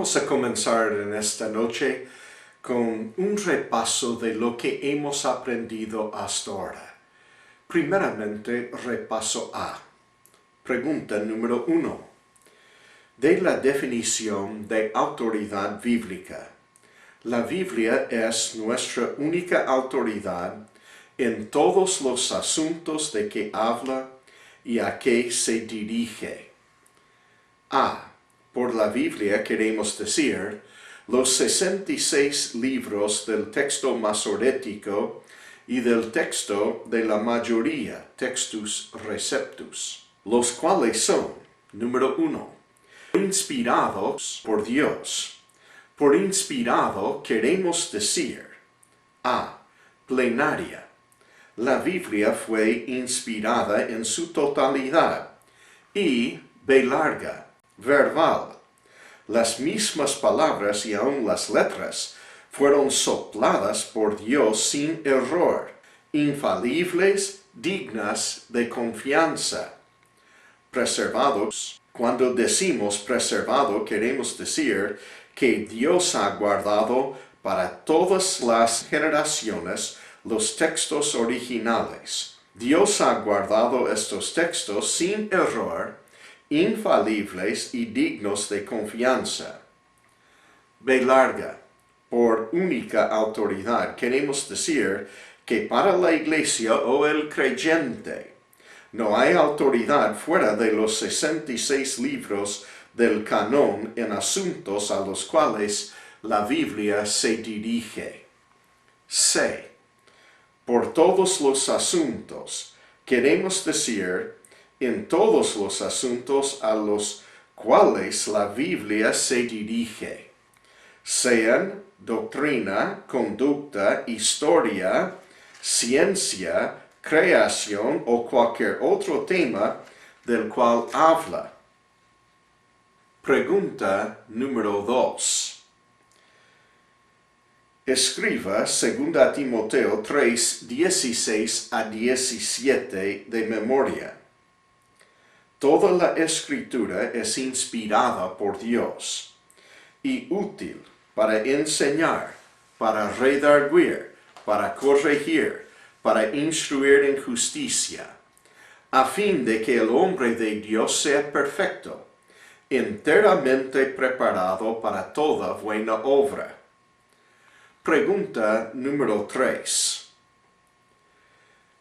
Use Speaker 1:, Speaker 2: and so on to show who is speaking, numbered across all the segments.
Speaker 1: Vamos a comenzar en esta noche con un repaso de lo que hemos aprendido hasta ahora. Primeramente, repaso A. Pregunta número 1. De la definición de autoridad bíblica. La Biblia es nuestra única autoridad en todos los asuntos de que habla y a que se dirige. A. Por la Biblia queremos decir los 66 libros del texto masorético y del texto de la mayoría, Textus Receptus, los cuales son, número 1, inspirados por Dios. Por inspirado queremos decir A. Plenaria. La Biblia fue inspirada en su totalidad. Y B. Larga. Verbal. Las mismas palabras y aun las letras fueron sopladas por Dios sin error, infalibles, dignas de confianza. Preservados. Cuando decimos preservado queremos decir que Dios ha guardado para todas las generaciones los textos originales. Dios ha guardado estos textos sin error, infalibles y dignos de confianza. B. Larga. Por única autoridad queremos decir que para la Iglesia o el creyente no hay autoridad fuera de los 66 libros del canon en asuntos a los cuales la Biblia se dirige. C. Por todos los asuntos queremos decir en todos los asuntos a los cuales la Biblia se dirige, sean doctrina, conducta, historia, ciencia, creación o cualquier otro tema del cual habla. Pregunta número 2. Escriba 2 Timoteo 3, 16 a 17 de memoria. Toda la Escritura es inspirada por Dios y útil para enseñar, para redarguir, para corregir, para instruir en justicia, a fin de que el hombre de Dios sea perfecto, enteramente preparado para toda buena obra. Pregunta número 3.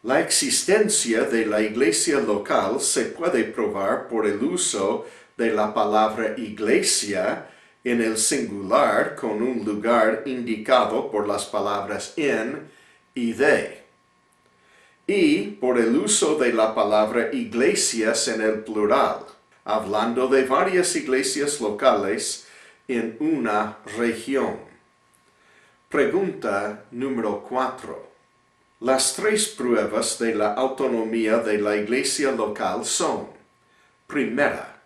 Speaker 1: La existencia de la iglesia local se puede probar por el uso de la palabra iglesia en el singular con un lugar indicado por las palabras en y de, y por el uso de la palabra iglesias en el plural, hablando de varias iglesias locales en una región. Pregunta número 4. Las 3 pruebas de la autonomía de la iglesia local son: primera,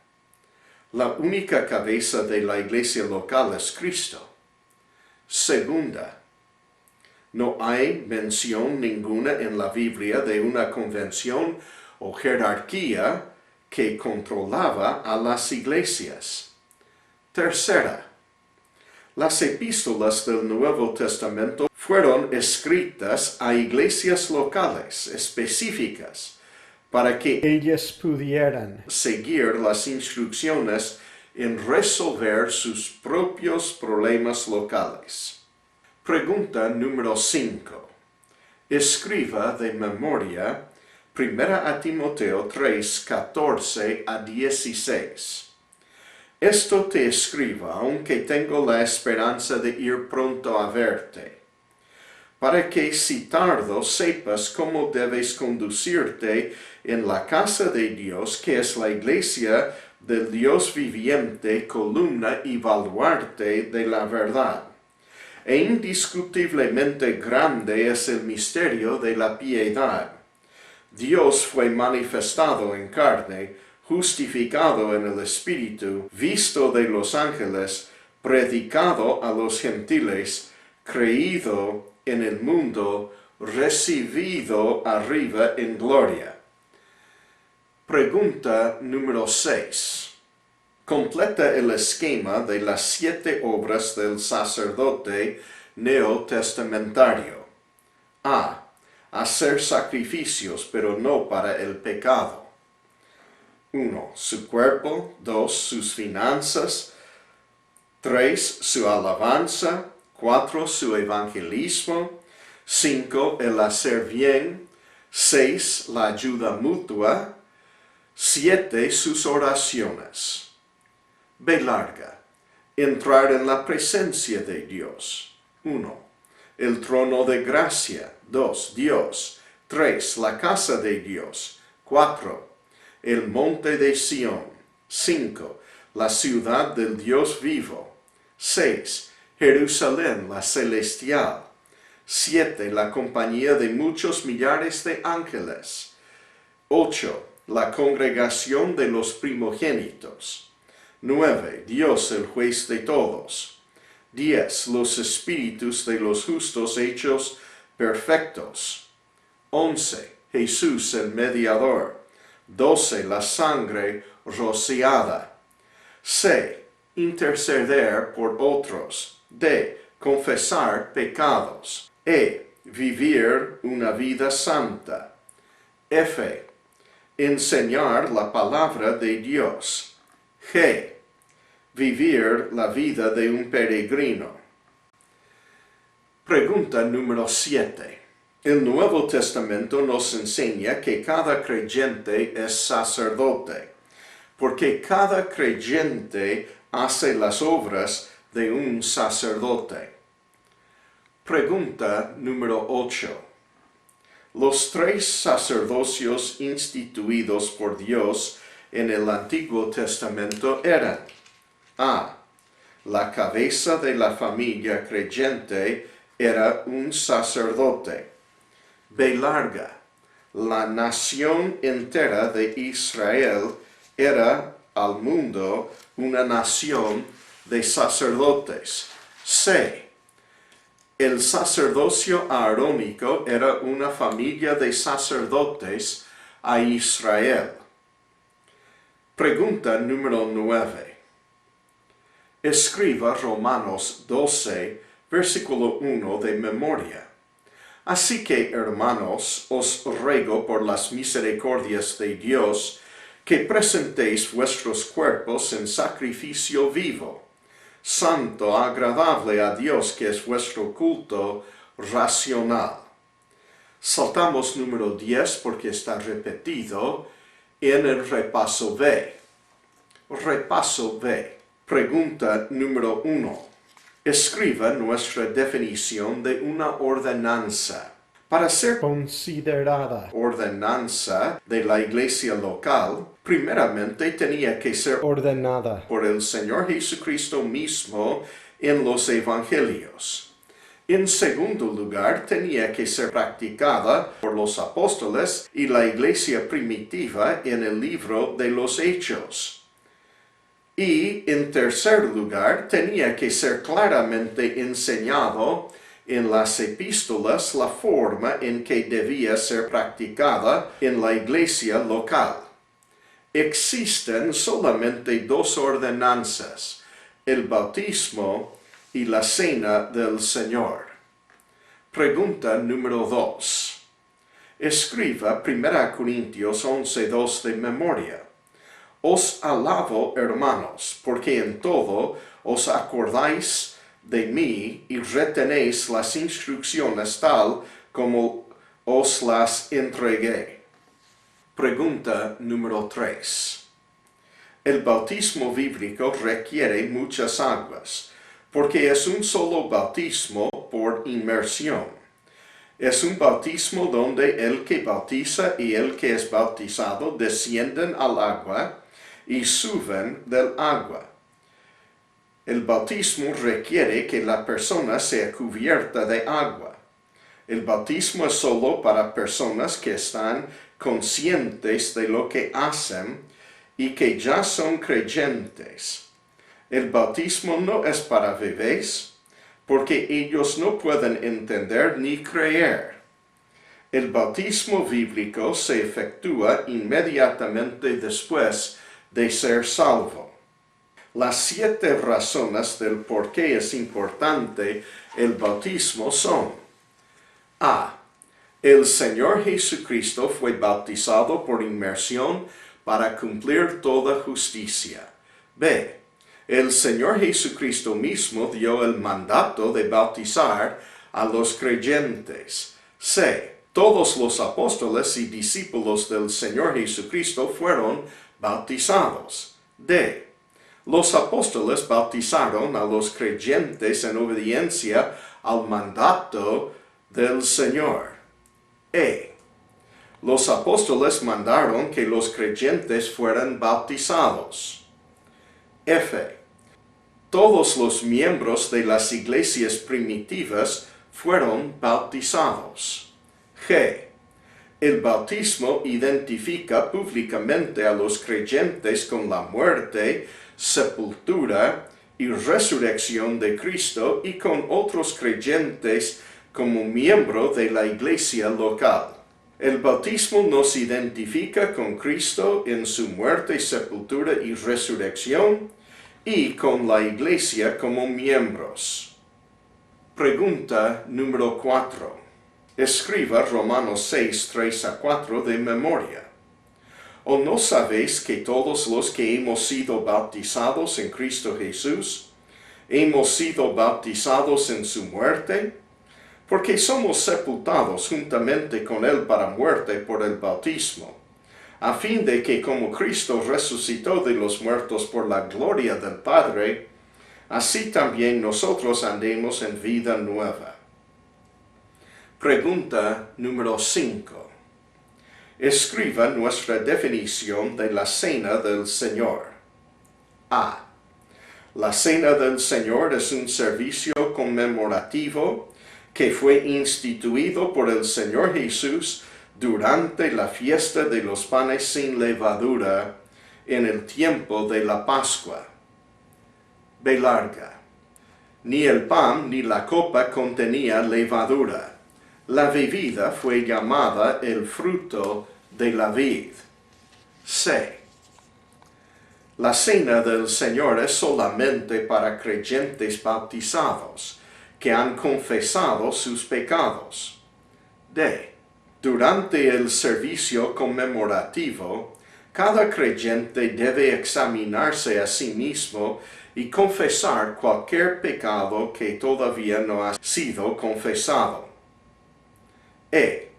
Speaker 1: la única cabeza de la iglesia local es Cristo. Segunda, no hay mención ninguna en la Biblia de una convención o jerarquía que controlaba a las iglesias. Tercera, las epístolas del Nuevo Testamento fueron escritas a iglesias locales específicas para que ellas pudieran seguir las instrucciones en resolver sus propios problemas locales. Pregunta número 5. Escriba de memoria 1 Timoteo 3, 14 a 16. Esto te escribo, aunque tengo la esperanza de ir pronto a verte, para que si tardo sepas cómo debes conducirte en la casa de Dios, que es la iglesia del Dios viviente, columna y baluarte de la verdad. E indiscutiblemente grande es el misterio de la piedad. Dios fue manifestado en carne, justificado en el Espíritu, visto de los ángeles, predicado a los gentiles, creído en el mundo, recibido arriba en gloria. Pregunta número 6. Completa el esquema de las 7 obras del sacerdote neotestamentario. A. Hacer sacrificios, pero no para el pecado. 1. Su cuerpo. 2. Sus finanzas. 3. Su alabanza. 4. Su evangelismo. 5. El hacer bien. 6. La ayuda mutua. 7. Sus oraciones. B larga. Entrar en la presencia de Dios. 1. El trono de gracia. 2. Dios. 3. La casa de Dios. 4. El monte de Sión. 5. La ciudad del Dios vivo. 6. Jerusalén la celestial. 7. La compañía de muchos millares de ángeles. 8. La congregación de los primogénitos. 9. Dios el juez de todos. 10. Los espíritus de los justos hechos perfectos. 11. Jesús el mediador. 12. La sangre rociada. C. Interceder por otros. D. Confesar pecados. E. Vivir una vida santa. F. Enseñar la palabra de Dios. G. Vivir la vida de un peregrino. Pregunta número 7. El Nuevo Testamento nos enseña que cada creyente es sacerdote, porque cada creyente hace las obras de un sacerdote. Pregunta número 8. Los 3 sacerdocios instituidos por Dios en el Antiguo Testamento eran: A. La cabeza de la familia creyente era un sacerdote. B larga. La nación entera de Israel era al mundo una nación de sacerdotes. C. El sacerdocio arónico era una familia de sacerdotes a Israel. Pregunta número 9. Escriba Romanos 12, versículo 1 de memoria. Así que, hermanos, os ruego por las misericordias de Dios, que presentéis vuestros cuerpos en sacrificio vivo, santo, agradable a Dios, que es vuestro culto racional. Saltamos número 10 porque está repetido en el repaso B. Repaso B. Pregunta número 1. Escriba nuestra definición de una ordenanza. Para ser considerada ordenanza de la iglesia local, primeramente tenía que ser ordenada por el Señor Jesucristo mismo en los evangelios. En segundo lugar, tenía que ser practicada por los apóstoles y la iglesia primitiva en el libro de los Hechos. Y en tercer lugar, tenía que ser claramente enseñado en las epístolas la forma en que debía ser practicada en la iglesia local. Existen solamente 2 ordenanzas: el bautismo y la cena del Señor. Pregunta número 2. Escriba 1 Corintios 11:2 de memoria. Os alabo, hermanos, porque en todo os acordáis de mí y retenéis las instrucciones tal como os las entregué. Pregunta número 3. El bautismo bíblico requiere muchas aguas, porque es un solo bautismo por inmersión. Es un bautismo donde el que bautiza y el que es bautizado descienden al agua y suben del agua. El bautismo requiere que la persona sea cubierta de agua. El bautismo es solo para personas que están conscientes de lo que hacen y que ya son creyentes. El bautismo no es para bebés, porque ellos no pueden entender ni creer. El bautismo bíblico se efectúa inmediatamente después de ser salvo. Las 7 razones del por qué es importante el bautismo son: A. El Señor Jesucristo fue bautizado por inmersión para cumplir toda justicia. B. El Señor Jesucristo mismo dio el mandato de bautizar a los creyentes. C. Todos los apóstoles y discípulos del Señor Jesucristo fueron bautizados. D. Los apóstoles bautizaron a los creyentes en obediencia al mandato del Señor. E. Los apóstoles mandaron que los creyentes fueran bautizados. F. Todos los miembros de las iglesias primitivas fueron bautizados. G. El bautismo identifica públicamente a los creyentes con la muerte, sepultura y resurrección de Cristo y con otros creyentes como miembro de la iglesia local. El bautismo nos identifica con Cristo en su muerte, sepultura y resurrección y con la iglesia como miembros. Pregunta número 4. Escriba Romanos 6, 3-4 de memoria. ¿O no sabéis que todos los que hemos sido bautizados en Cristo Jesús, hemos sido bautizados en su muerte? Porque somos sepultados juntamente con Él para muerte por el bautismo, a fin de que como Cristo resucitó de los muertos por la gloria del Padre, así también nosotros andemos en vida nueva. Pregunta número 5. Escriba nuestra definición de la Cena del Señor. A. La Cena del Señor es un servicio conmemorativo que fue instituido por el Señor Jesús durante la fiesta de los panes sin levadura en el tiempo de la Pascua. B larga. Ni el pan ni la copa contenía levadura. La bebida fue llamada el fruto de la vid. C. La cena del Señor es solamente para creyentes bautizados, que han confesado sus pecados. D. Durante el servicio conmemorativo, cada creyente debe examinarse a sí mismo y confesar cualquier pecado que todavía no ha sido confesado. E.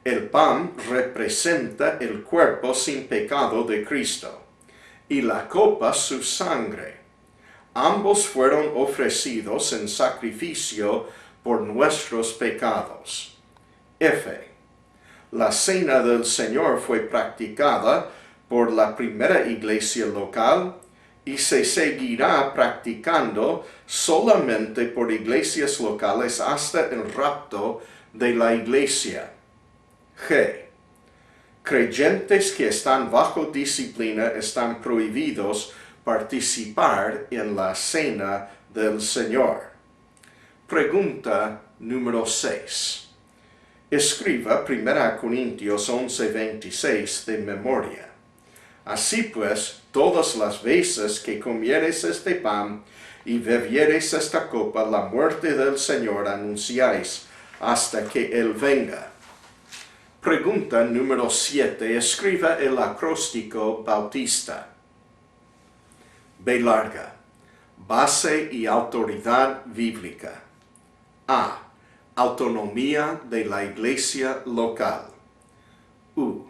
Speaker 1: El pan representa el cuerpo sin pecado de Cristo, y la copa su sangre. Ambos fueron ofrecidos en sacrificio por nuestros pecados. F. La cena del Señor fue practicada por la primera iglesia local y se seguirá practicando solamente por iglesias locales hasta el rapto de la iglesia. G. Creyentes que están bajo disciplina están prohibidos participar en la cena del Señor. Pregunta número 6. Escriba 1 Corintios 11:26 de memoria. Así pues, todas las veces que comiereis este pan y bebiereis esta copa, la muerte del Señor anunciáis hasta que Él venga. Pregunta número 7. Escriba el acróstico bautista. B larga. Base y autoridad bíblica. A. Autonomía de la iglesia local. U.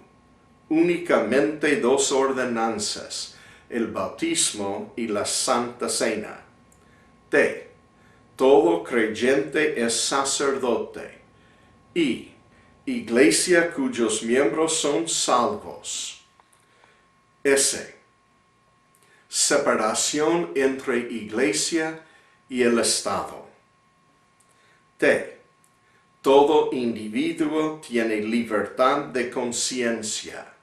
Speaker 1: Únicamente 2 ordenanzas, el bautismo y la Santa Cena. T. Todo creyente es sacerdote. I. Iglesia cuyos miembros son salvos. S. Separación entre iglesia y el Estado. T. Todo individuo tiene libertad de conciencia.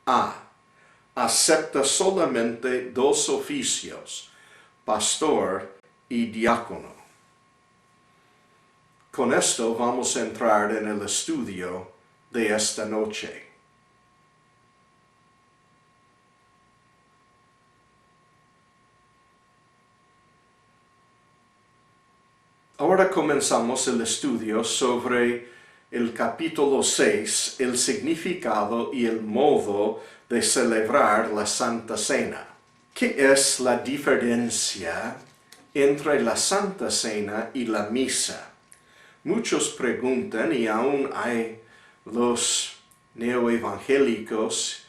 Speaker 1: A. Acepta solamente 2 oficios, pastor y diácono. Con esto vamos a entrar en el estudio de esta noche. Ahora comenzamos el estudio sobre el capítulo 6, el significado y el modo de celebrar la Santa Cena. ¿Qué es la diferencia entre la Santa Cena y la misa? Muchos preguntan, y aún hay los neoevangélicos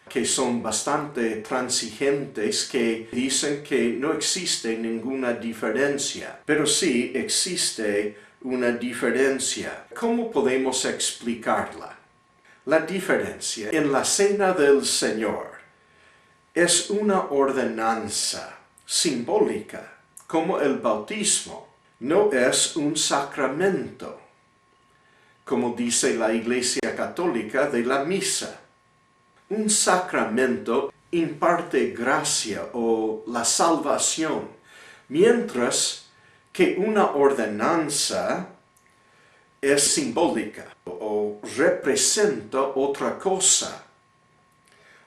Speaker 1: que son bastante transigentes, que dicen que no existe ninguna diferencia. Pero sí existe una diferencia. ¿Cómo podemos explicarla? La diferencia en la Cena del Señor es una ordenanza simbólica, como el bautismo. No es un sacramento, como dice la Iglesia Católica de la misa. Un sacramento imparte gracia o la salvación, mientras que una ordenanza es simbólica o representa otra cosa.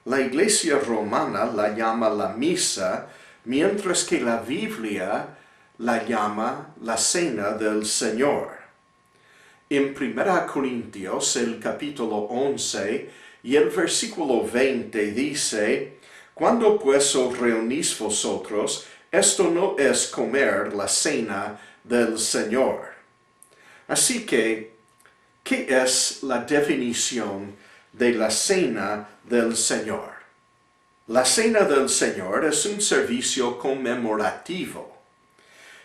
Speaker 1: La Iglesia romana la llama la misa, mientras que la Biblia la llama la Cena del Señor. En 1 Corintios, el capítulo 11, y el versículo 20 dice, «Cuando pues os reunís vosotros, esto no es comer la cena del Señor». Así que, ¿qué es la definición de la Cena del Señor? La Cena del Señor es un servicio conmemorativo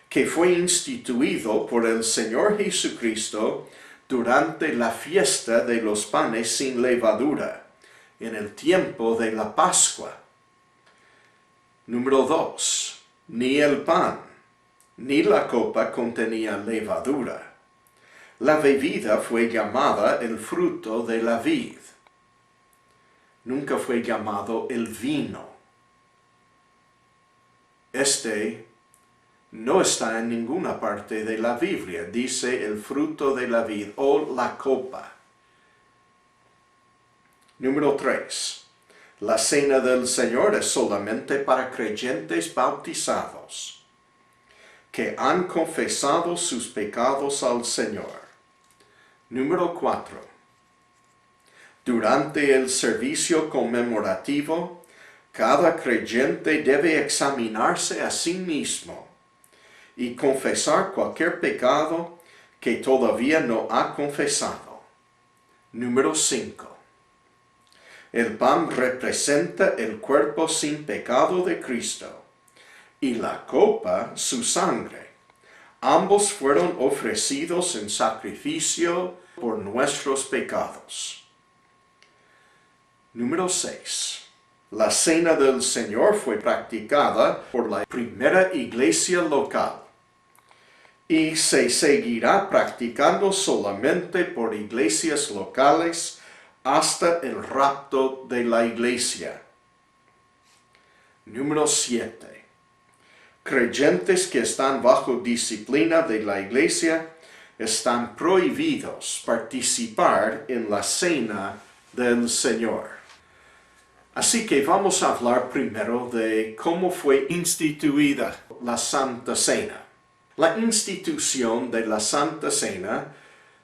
Speaker 1: que fue instituido por el Señor Jesucristo durante la fiesta de los panes sin levadura, en el tiempo de la Pascua. Número 2. Ni el pan, ni la copa contenían levadura. La bebida fue llamada el fruto de la vid. Nunca fue llamado el vino. Este no está en ninguna parte de la Biblia. Dice el fruto de la vid o la copa. Número 3. La Cena del Señor es solamente para creyentes bautizados que han confesado sus pecados al Señor. Número 4. Durante el servicio conmemorativo, cada creyente debe examinarse a sí mismo y confesar cualquier pecado que todavía no ha confesado. Número 5. El pan representa el cuerpo sin pecado de Cristo y la copa su sangre. Ambos fueron ofrecidos en sacrificio por nuestros pecados. Número 6. La Cena del Señor fue practicada por la primera iglesia local y se seguirá practicando solamente por iglesias locales hasta el rapto de la iglesia. Número 7. Creyentes que están bajo disciplina de la iglesia están prohibidos participar en la Cena del Señor. Así que vamos a hablar primero de cómo fue instituida la Santa Cena. La institución de la Santa Cena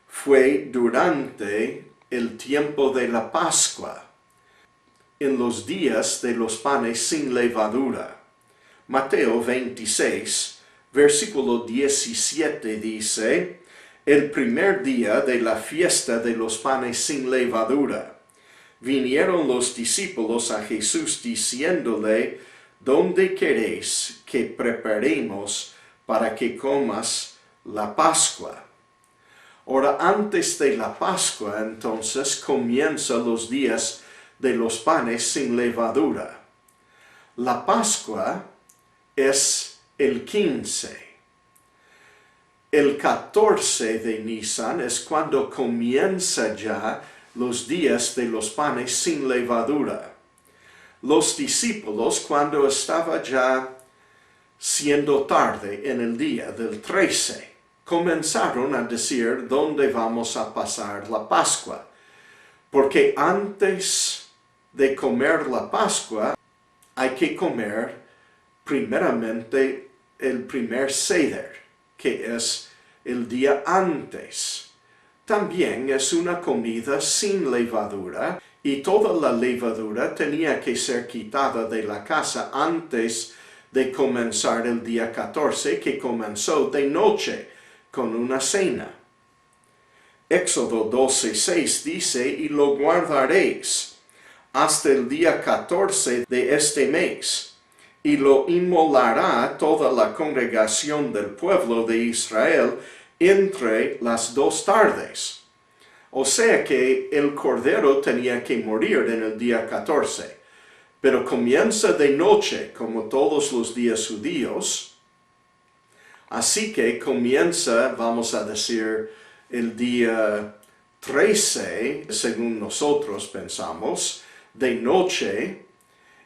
Speaker 1: fue durante el tiempo de la Pascua, en los días de los panes sin levadura. Mateo 26, versículo 17 dice, «El primer día de la fiesta de los panes sin levadura, vinieron los discípulos a Jesús diciéndole, ¿dónde queréis que preparemos para que comas la Pascua?» Ahora, antes de la Pascua, entonces, comienzan los días de los panes sin levadura. La Pascua es el 15. El 14 de Nisan es cuando comienza ya los días de los panes sin levadura. Los discípulos, cuando estaba ya siendo tarde en el día del 13, comenzaron a decir dónde vamos a pasar la Pascua, porque antes de comer la Pascua hay que comer primeramente el primer Seder, que es el día antes. También es una comida sin levadura y toda la levadura tenía que ser quitada de la casa antes de comenzar el día 14, que comenzó de noche con una cena. Éxodo 12:6 dice, y lo guardaréis hasta el día 14 de este mes, y lo inmolará toda la congregación del pueblo de Israel entre las 2 tardes. O sea que el cordero tenía que morir en el día 14, pero comienza de noche como todos los días judíos, así que comienza, vamos a decir, el día 13, según nosotros pensamos, de noche,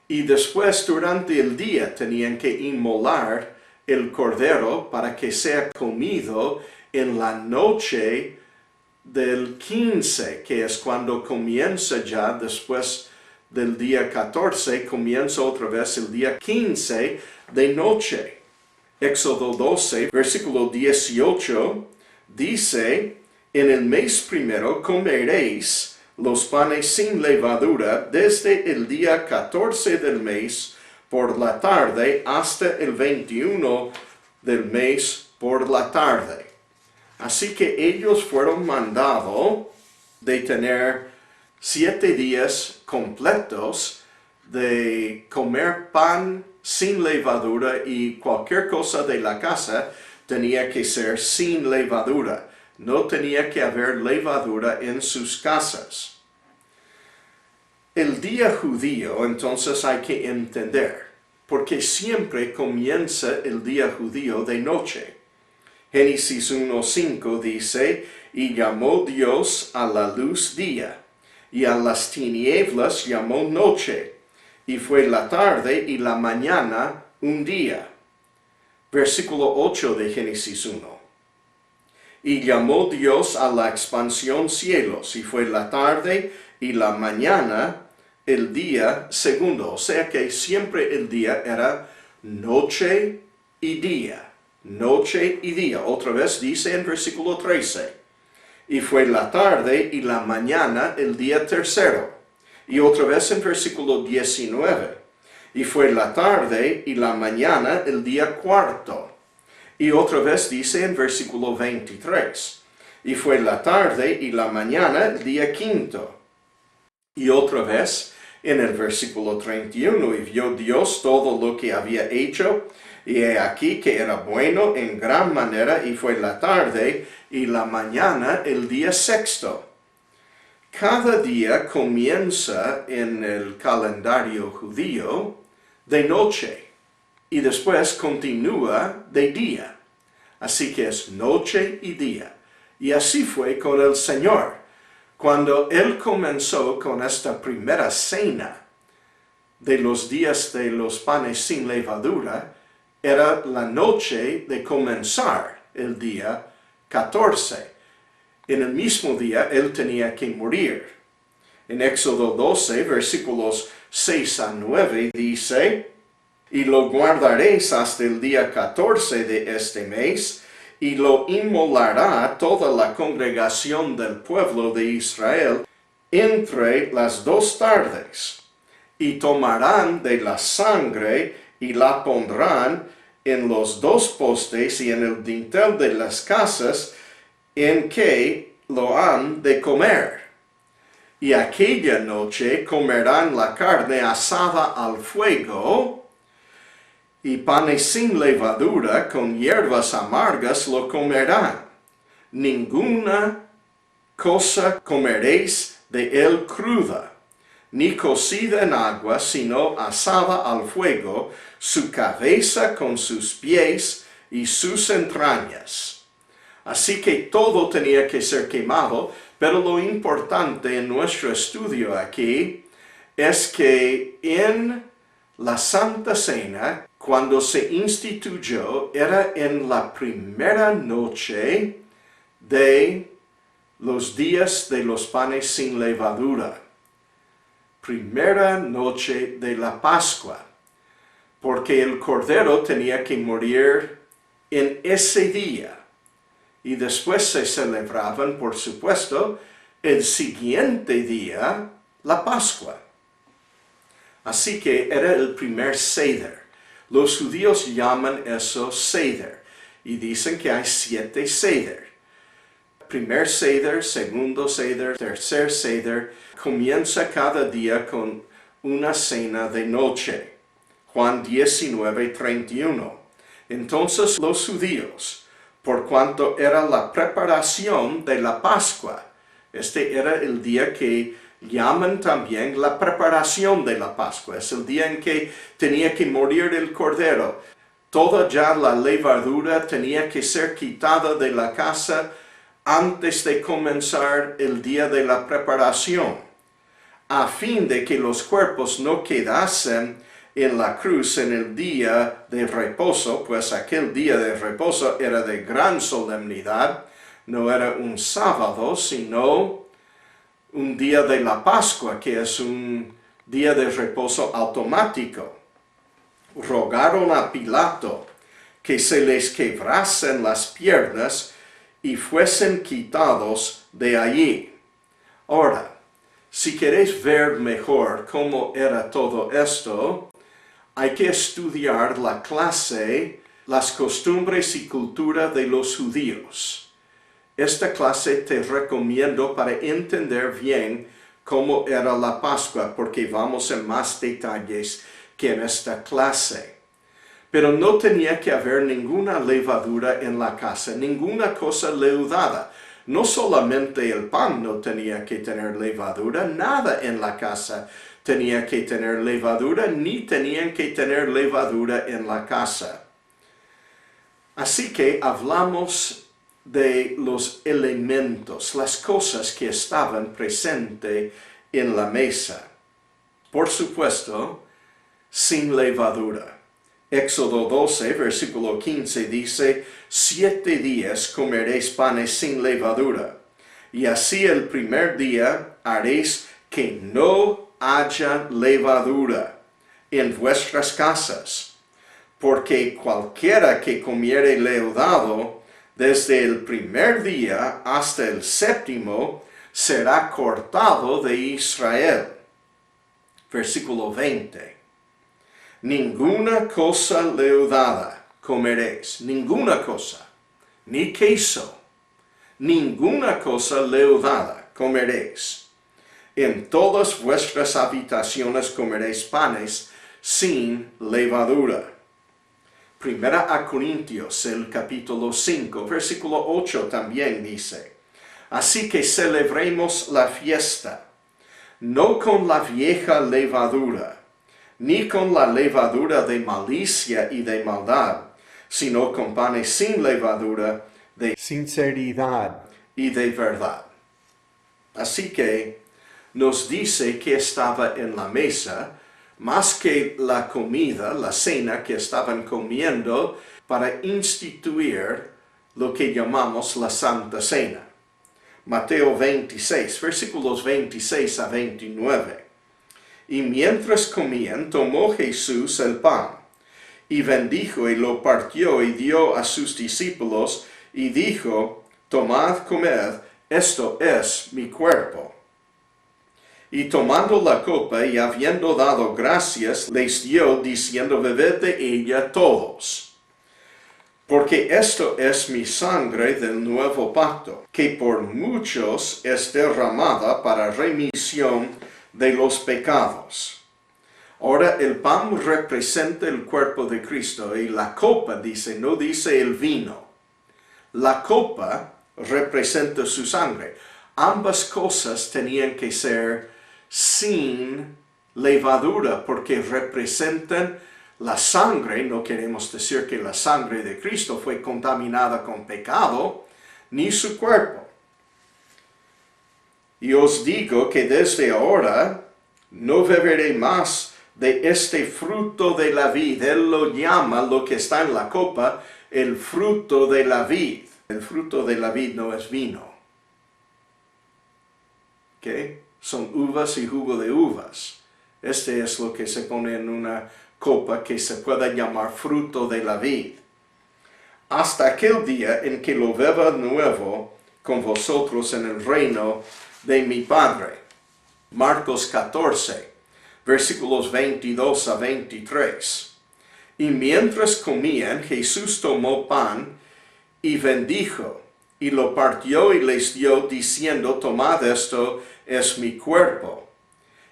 Speaker 1: y después durante el día tenían que inmolar el cordero para que sea comido en la noche del 15, que es cuando comienza ya después del día 14, comienza otra vez el día 15 de noche. Éxodo 12, versículo 18, dice, en el mes primero comeréis los panes sin levadura desde el día 14 del mes por la tarde hasta el 21 del mes por la tarde. Así que ellos fueron mandados de tener 7 días completos de comer pan sin levadura, y cualquier cosa de la casa tenía que ser sin levadura. No tenía que haber levadura en sus casas. El día judío, entonces, hay que entender, porque siempre comienza el día judío de noche. Génesis 1:5 dice, y llamó Dios a la luz día, y a las tinieblas llamó noche, y fue la tarde y la mañana un día. Versículo 8 de Génesis 1. Y llamó Dios a la expansión cielos, y fue la tarde y la mañana el día segundo. O sea que siempre el día era noche y día. Noche y día. Otra vez dice en versículo 13. Y fue la tarde y la mañana el día tercero. Y otra vez en versículo 19. Y fue la tarde y la mañana el día cuarto. Y otra vez dice en versículo 23. Y fue la tarde y la mañana el día quinto. Y otra vez en el versículo 31. Y vio Dios todo lo que había hecho, y he aquí que era bueno en gran manera, y fue la tarde y la mañana el día sexto. Cada día comienza en el calendario judío de noche y después continúa de día. Así que es noche y día. Y así fue con el Señor. Cuando Él comenzó con esta primera cena de los días de los panes sin levadura, era la noche de comenzar el día 14. En el mismo día Él tenía que morir. En Éxodo 12, versículos 6 a 9, dice, y lo guardaréis hasta el día 14 de este mes, y lo inmolará toda la congregación del pueblo de Israel entre las 2 tardes, y tomarán de la sangre y la pondrán en los 2 postes y en el dintel de las casas en que lo han de comer. Y aquella noche comerán la carne asada al fuego, y panes sin levadura con hierbas amargas lo comerán. Ninguna cosa comeréis de él cruda, ni cocida en agua, sino asada al fuego, su cabeza con sus pies y sus entrañas. Así que todo tenía que ser quemado, pero lo importante en nuestro estudio aquí es que en la Santa Cena, cuando se instituyó, era en la primera noche de los días de los panes sin levadura. Primera noche de la Pascua, porque el cordero tenía que morir en ese día. Y después se celebraban, por supuesto, el siguiente día, la Pascua. Así que era el primer Seder. Los judíos llaman eso Seder y dicen que hay 7 Seder. Primer Seder, segundo Seder, tercer Seder, comienza cada día con una cena de noche. Juan 19:31. Entonces los judíos, por cuanto era la preparación de la Pascua, este era el día que llaman también la preparación de la Pascua. Es el día en que tenía que morir el cordero. Toda ya la levadura tenía que ser quitada de la casa antes de comenzar el día de la preparación, a fin de que los cuerpos no quedasen en la cruz en el día de reposo, pues aquel día de reposo era de gran solemnidad, no era un sábado, sino un día de la Pascua, que es un día de reposo automático. Rogaron a Pilato que se les quebrasen las piernas y fuesen quitados de allí. Ahora, si queréis ver mejor cómo era todo esto, hay que estudiar la clase, las costumbres y cultura de los judíos. Esta clase te recomiendo para entender bien cómo era la Pascua, porque vamos en más detalles que en esta clase. Pero no tenía que haber ninguna levadura en la casa, ninguna cosa leudada. No solamente el pan no tenía que tener levadura, nada en la casa tenía que tener levadura, ni tenían que tener levadura en la casa. Así que hablamos de los elementos, las cosas que estaban presentes en la mesa. Por supuesto, sin levadura. Éxodo 12, versículo 15 dice, 7 días comeréis panes sin levadura, y así el primer día haréis que no haya levadura en vuestras casas, porque cualquiera que comiere leudado, desde el primer día hasta el séptimo, será cortado de Israel. Versículo 20. Ninguna cosa leudada comeréis, ninguna cosa, ni queso, ninguna cosa leudada comeréis. En todas vuestras habitaciones comeréis panes sin levadura. Primera a Corintios, el capítulo 5, versículo 8 también dice, así que celebremos la fiesta, no con la vieja levadura, ni con la levadura de malicia y de maldad, sino con panes sin levadura de sinceridad y de verdad. Así que nos dice que estaba en la mesa, más que la comida, la cena que estaban comiendo, para instituir lo que llamamos la Santa Cena. Mateo 26, versículos 26 a 29. Y mientras comían, tomó Jesús el pan, y bendijo y lo partió y dio a sus discípulos, y dijo, tomad, comed, esto es mi cuerpo. Y tomando la copa y habiendo dado gracias, les dio, diciendo, bebed de ella todos. Porque esto es mi sangre del nuevo pacto, que por muchos es derramada para remisión de los pecados. Ahora el pan representa el cuerpo de Cristo y la copa dice, no dice el vino. La copa representa su sangre. Ambas cosas tenían que ser sin levadura porque representan la sangre. No queremos decir que la sangre de Cristo fue contaminada con pecado, ni su cuerpo. Y os digo que desde ahora no beberé más de este fruto de la vid. Él lo llama, lo que está en la copa, el fruto de la vid. El fruto de la vid no es vino. ¿Ok? Son uvas y jugo de uvas. Este es lo que se pone en una copa que se pueda llamar fruto de la vid. hasta aquel día en que lo vea nuevo con vosotros en el reino de mi Padre. Marcos 14, versículos 22 a 23. Y mientras comían, Jesús tomó pan y bendijo, y lo partió y les dio, diciendo, tomad esto, es mi cuerpo.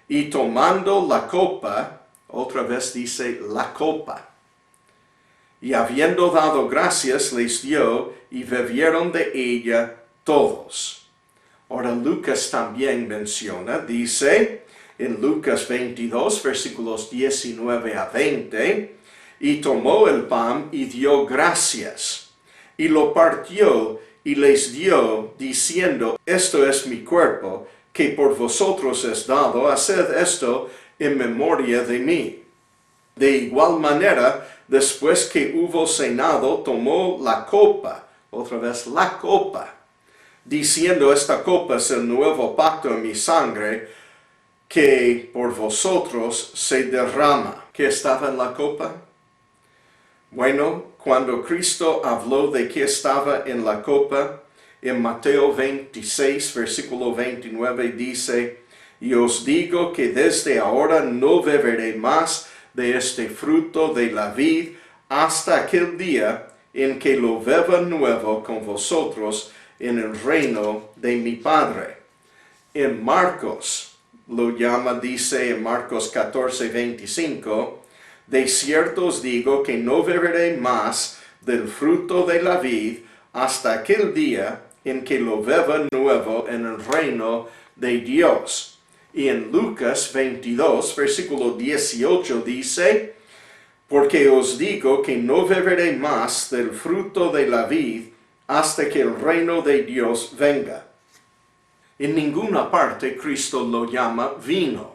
Speaker 1: Y tomando la copa, otra vez dice la copa, y habiendo dado gracias, les dio, y bebieron de ella todos. Ahora Lucas también menciona, dice, en Lucas 22, versículos 19 a 20, y tomó el pan y dio gracias, y lo partió y les dio, diciendo, esto es mi cuerpo, que por vosotros es dado, haced esto en memoria de mí. De igual manera, después que hubo cenado, tomó la copa, otra vez la copa, diciendo, esta copa es el nuevo pacto en mi sangre, que por vosotros se derrama. ¿Qué estaba en la copa? Bueno, cuando Cristo habló de qué estaba en la copa, en Mateo 26, versículo 29, dice, y os digo que desde ahora no beberé más de este fruto de la vid hasta aquel día en que lo beba nuevo con vosotros en el reino de mi Padre. En Marcos lo llama, dice en Marcos 14, 25, de cierto os digo que no beberé más del fruto de la vid hasta aquel día en que lo beba nuevo en el reino de Dios. Y en Lucas 22, versículo 18 dice, porque os digo que no beberé más del fruto de la vid hasta que el reino de Dios venga. En ninguna parte Cristo lo llama vino.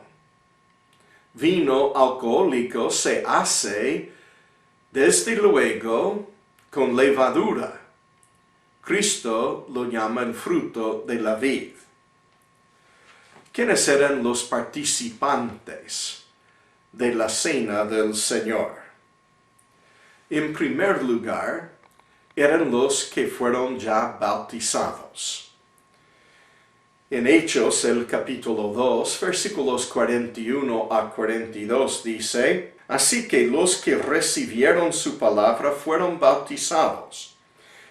Speaker 1: Vino alcohólico se hace, desde luego, con levadura. Cristo lo llama el fruto de la vid. ¿Quiénes eran los participantes de la cena del Señor? En primer lugar, eran los que fueron ya bautizados. En Hechos, el capítulo 2, versículos 41 a 42 dice, así que los que recibieron su palabra fueron bautizados,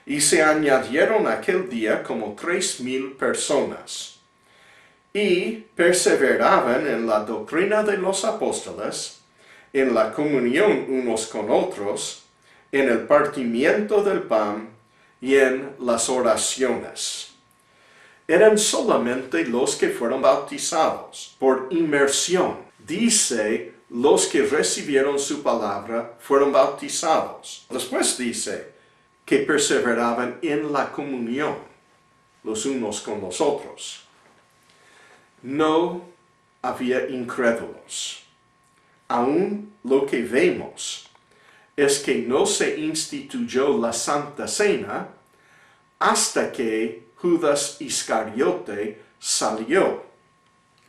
Speaker 1: y se añadieron aquel día como 3,000 personas. Y perseveraban en la doctrina de los apóstoles, en la comunión unos con otros, en el partimiento del pan y en las oraciones. Eran solamente los que fueron bautizados por inmersión. Dice, los que recibieron su palabra fueron bautizados. Después dice que perseveraban en la comunión los unos con los otros. No había incrédulos. Aún lo que vemos es que no se instituyó la Santa Cena hasta que Judas Iscariote salió.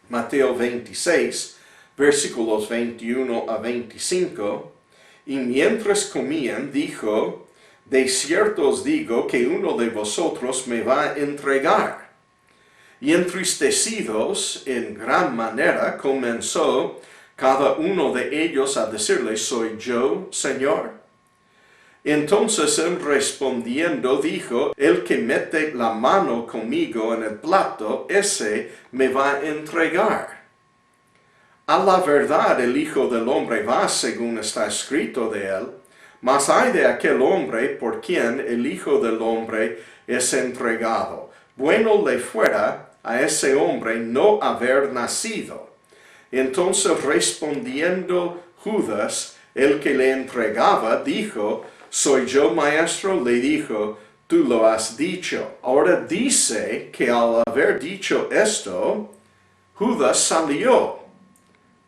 Speaker 1: Mateo 26, versículos 21 a 25, y mientras comían dijo, de cierto os digo que uno de vosotros me va a entregar. Y entristecidos en gran manera comenzó cada uno de ellos a decirle, ¿soy yo, Señor? Entonces él respondiendo dijo, el que mete la mano conmigo en el plato, ese me va a entregar. A la verdad el Hijo del Hombre va según está escrito de él, mas hay de aquel hombre por quien el Hijo del Hombre es entregado. Bueno le fuera a ese hombre no haber nacido. Entonces respondiendo Judas, el que le entregaba, dijo, ¿soy yo, maestro? Le dijo, tú lo has dicho. Ahora dice que al haber dicho esto, Judas salió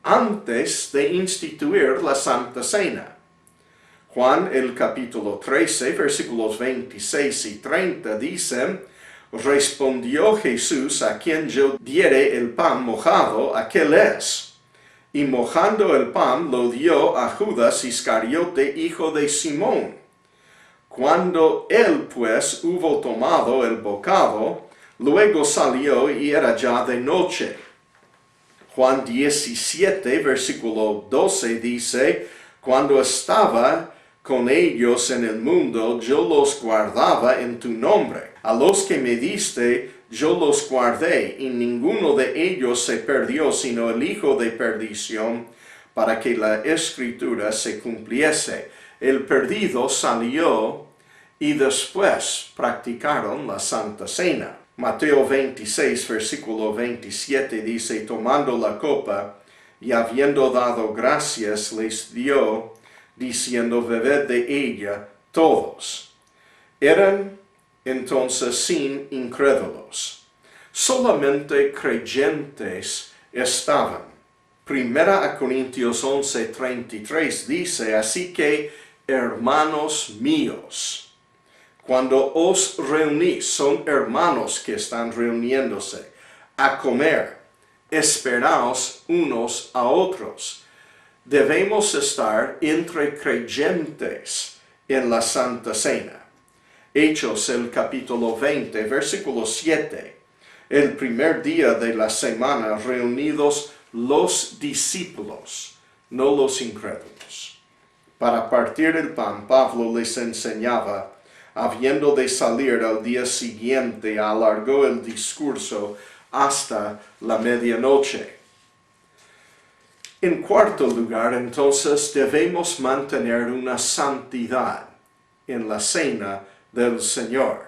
Speaker 1: antes de instituir la Santa Cena. Juan, el capítulo 13, versículos 26 y 30 dicen, respondió Jesús, a quien yo diere el pan mojado, aquel es. Y mojando el pan lo dio a Judas Iscariote, hijo de Simón. Cuando él pues hubo tomado el bocado, luego salió y era ya de noche. Juan 17, versículo 12 dice, cuando estaba con ellos en el mundo, yo los guardaba en tu nombre. A los que me diste, yo los guardé, y ninguno de ellos se perdió, sino el hijo de perdición, para que la escritura se cumpliese. El perdido salió y después practicaron la Santa Cena. Mateo 26, versículo 27 dice, tomando la copa y habiendo dado gracias, les dio, diciendo, bebed de ella todos. Eran entonces sin incrédulos. Solamente creyentes estaban. Primera a Corintios 11:33 dice, así que, hermanos míos, cuando os reunís, son hermanos que están reuniéndose a comer, esperaos unos a otros. Debemos estar entre creyentes en la Santa Cena. Hechos el capítulo 20, versículo 7. El primer día de la semana reunidos los discípulos, no los incrédulos. Para partir el pan, Pablo les enseñaba, habiendo de salir al día siguiente, alargó el discurso hasta la medianoche. En cuarto lugar, entonces, debemos mantener una santidad en la cena del Señor.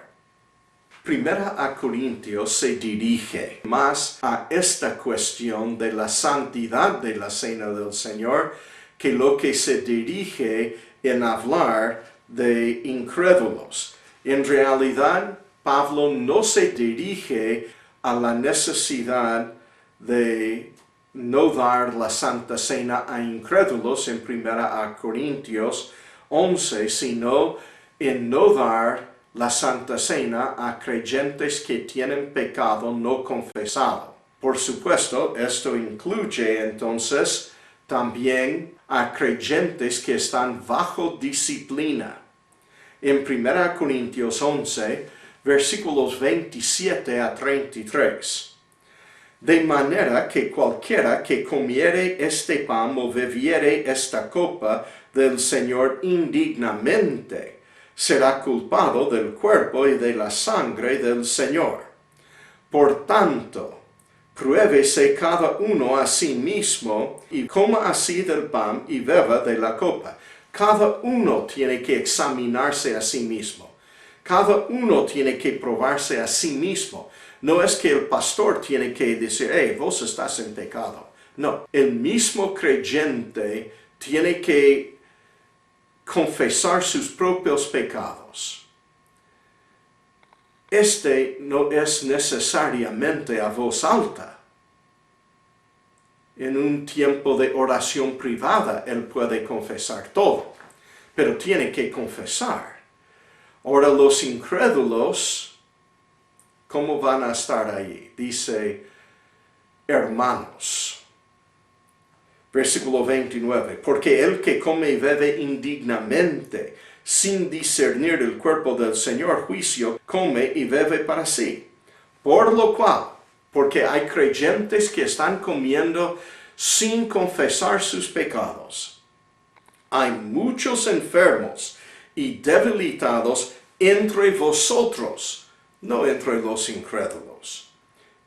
Speaker 1: Primera a Corintios se dirige más a esta cuestión de la santidad de la cena del Señor que lo que se dirige en hablar de incrédulos. En realidad, Pablo no se dirige a la necesidad de no dar la Santa Cena a incrédulos en Primera a Corintios 11, sino en no dar la Santa Cena a creyentes que tienen pecado no confesado. Por supuesto, esto incluye entonces también a creyentes que están bajo disciplina. En 1 Corintios 11, versículos 27 a 33. De manera que cualquiera que comiere este pan o bebiere esta copa del Señor indignamente, será culpado del cuerpo y de la sangre del Señor. Por tanto, pruébese cada uno a sí mismo y coma así del pan y beba de la copa. Cada uno tiene que examinarse a sí mismo. Cada uno tiene que probarse a sí mismo. No es que el pastor tiene que decir, hey, vos estás en pecado. No, el mismo creyente tiene que confesar sus propios pecados. Este no es necesariamente a voz alta. En un tiempo de oración privada, él puede confesar todo, pero tiene que confesar. Ahora los incrédulos, ¿cómo van a estar allí? Dice, hermanos. Versículo 29. Porque el que come y bebe indignamente, sin discernir el cuerpo del Señor, juicio, come y bebe para sí. Por lo cual, porque hay creyentes que están comiendo sin confesar sus pecados. Hay muchos enfermos y debilitados entre vosotros, no entre los incrédulos.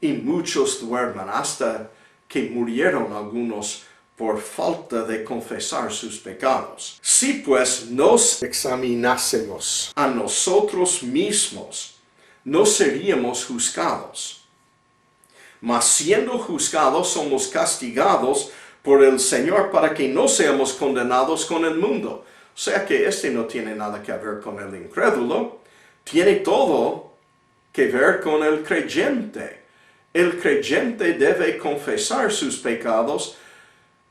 Speaker 1: Y muchos duermen, hasta que murieron algunos por falta de confesar sus pecados. Si pues nos examinásemos a nosotros mismos, no seríamos juzgados. Mas siendo juzgados, somos castigados por el Señor para que no seamos condenados con el mundo. O sea que este no tiene nada que ver con el incrédulo, tiene todo que ver con el creyente. El creyente debe confesar sus pecados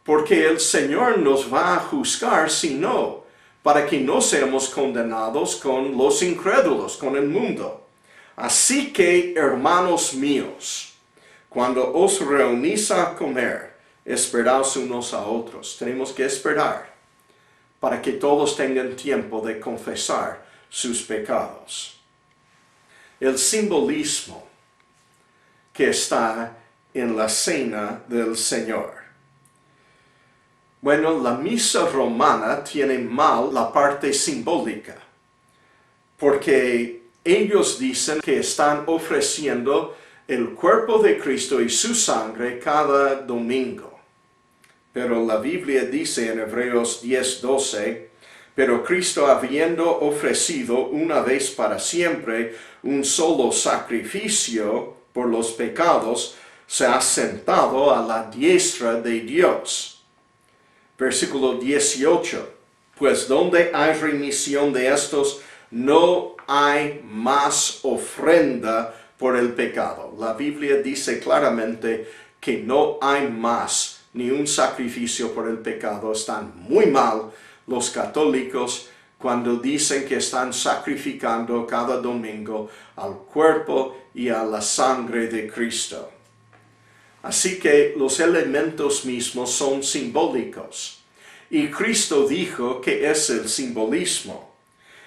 Speaker 1: porque el Señor nos va a juzgar si no, para que no seamos condenados con los incrédulos, con el mundo. Así que, hermanos míos, cuando os reunís a comer, esperaos unos a otros. Tenemos que esperar para que todos tengan tiempo de confesar sus pecados. El simbolismo que está en la cena del Señor. Bueno, la misa romana tiene mal la parte simbólica, porque ellos dicen que están ofreciendo el cuerpo de Cristo y su sangre cada domingo. Pero la Biblia dice en Hebreos 10:12, pero Cristo, habiendo ofrecido una vez para siempre un solo sacrificio por los pecados, se ha sentado a la diestra de Dios. Versículo 18, pues donde hay remisión de estos, no hay más ofrenda por el pecado. La Biblia dice claramente que no hay más ni un sacrificio por el pecado. Están muy mal los católicos cuando dicen que están sacrificando cada domingo al cuerpo y a la sangre de Cristo. Así que los elementos mismos son simbólicos. Y Cristo dijo que es el simbolismo.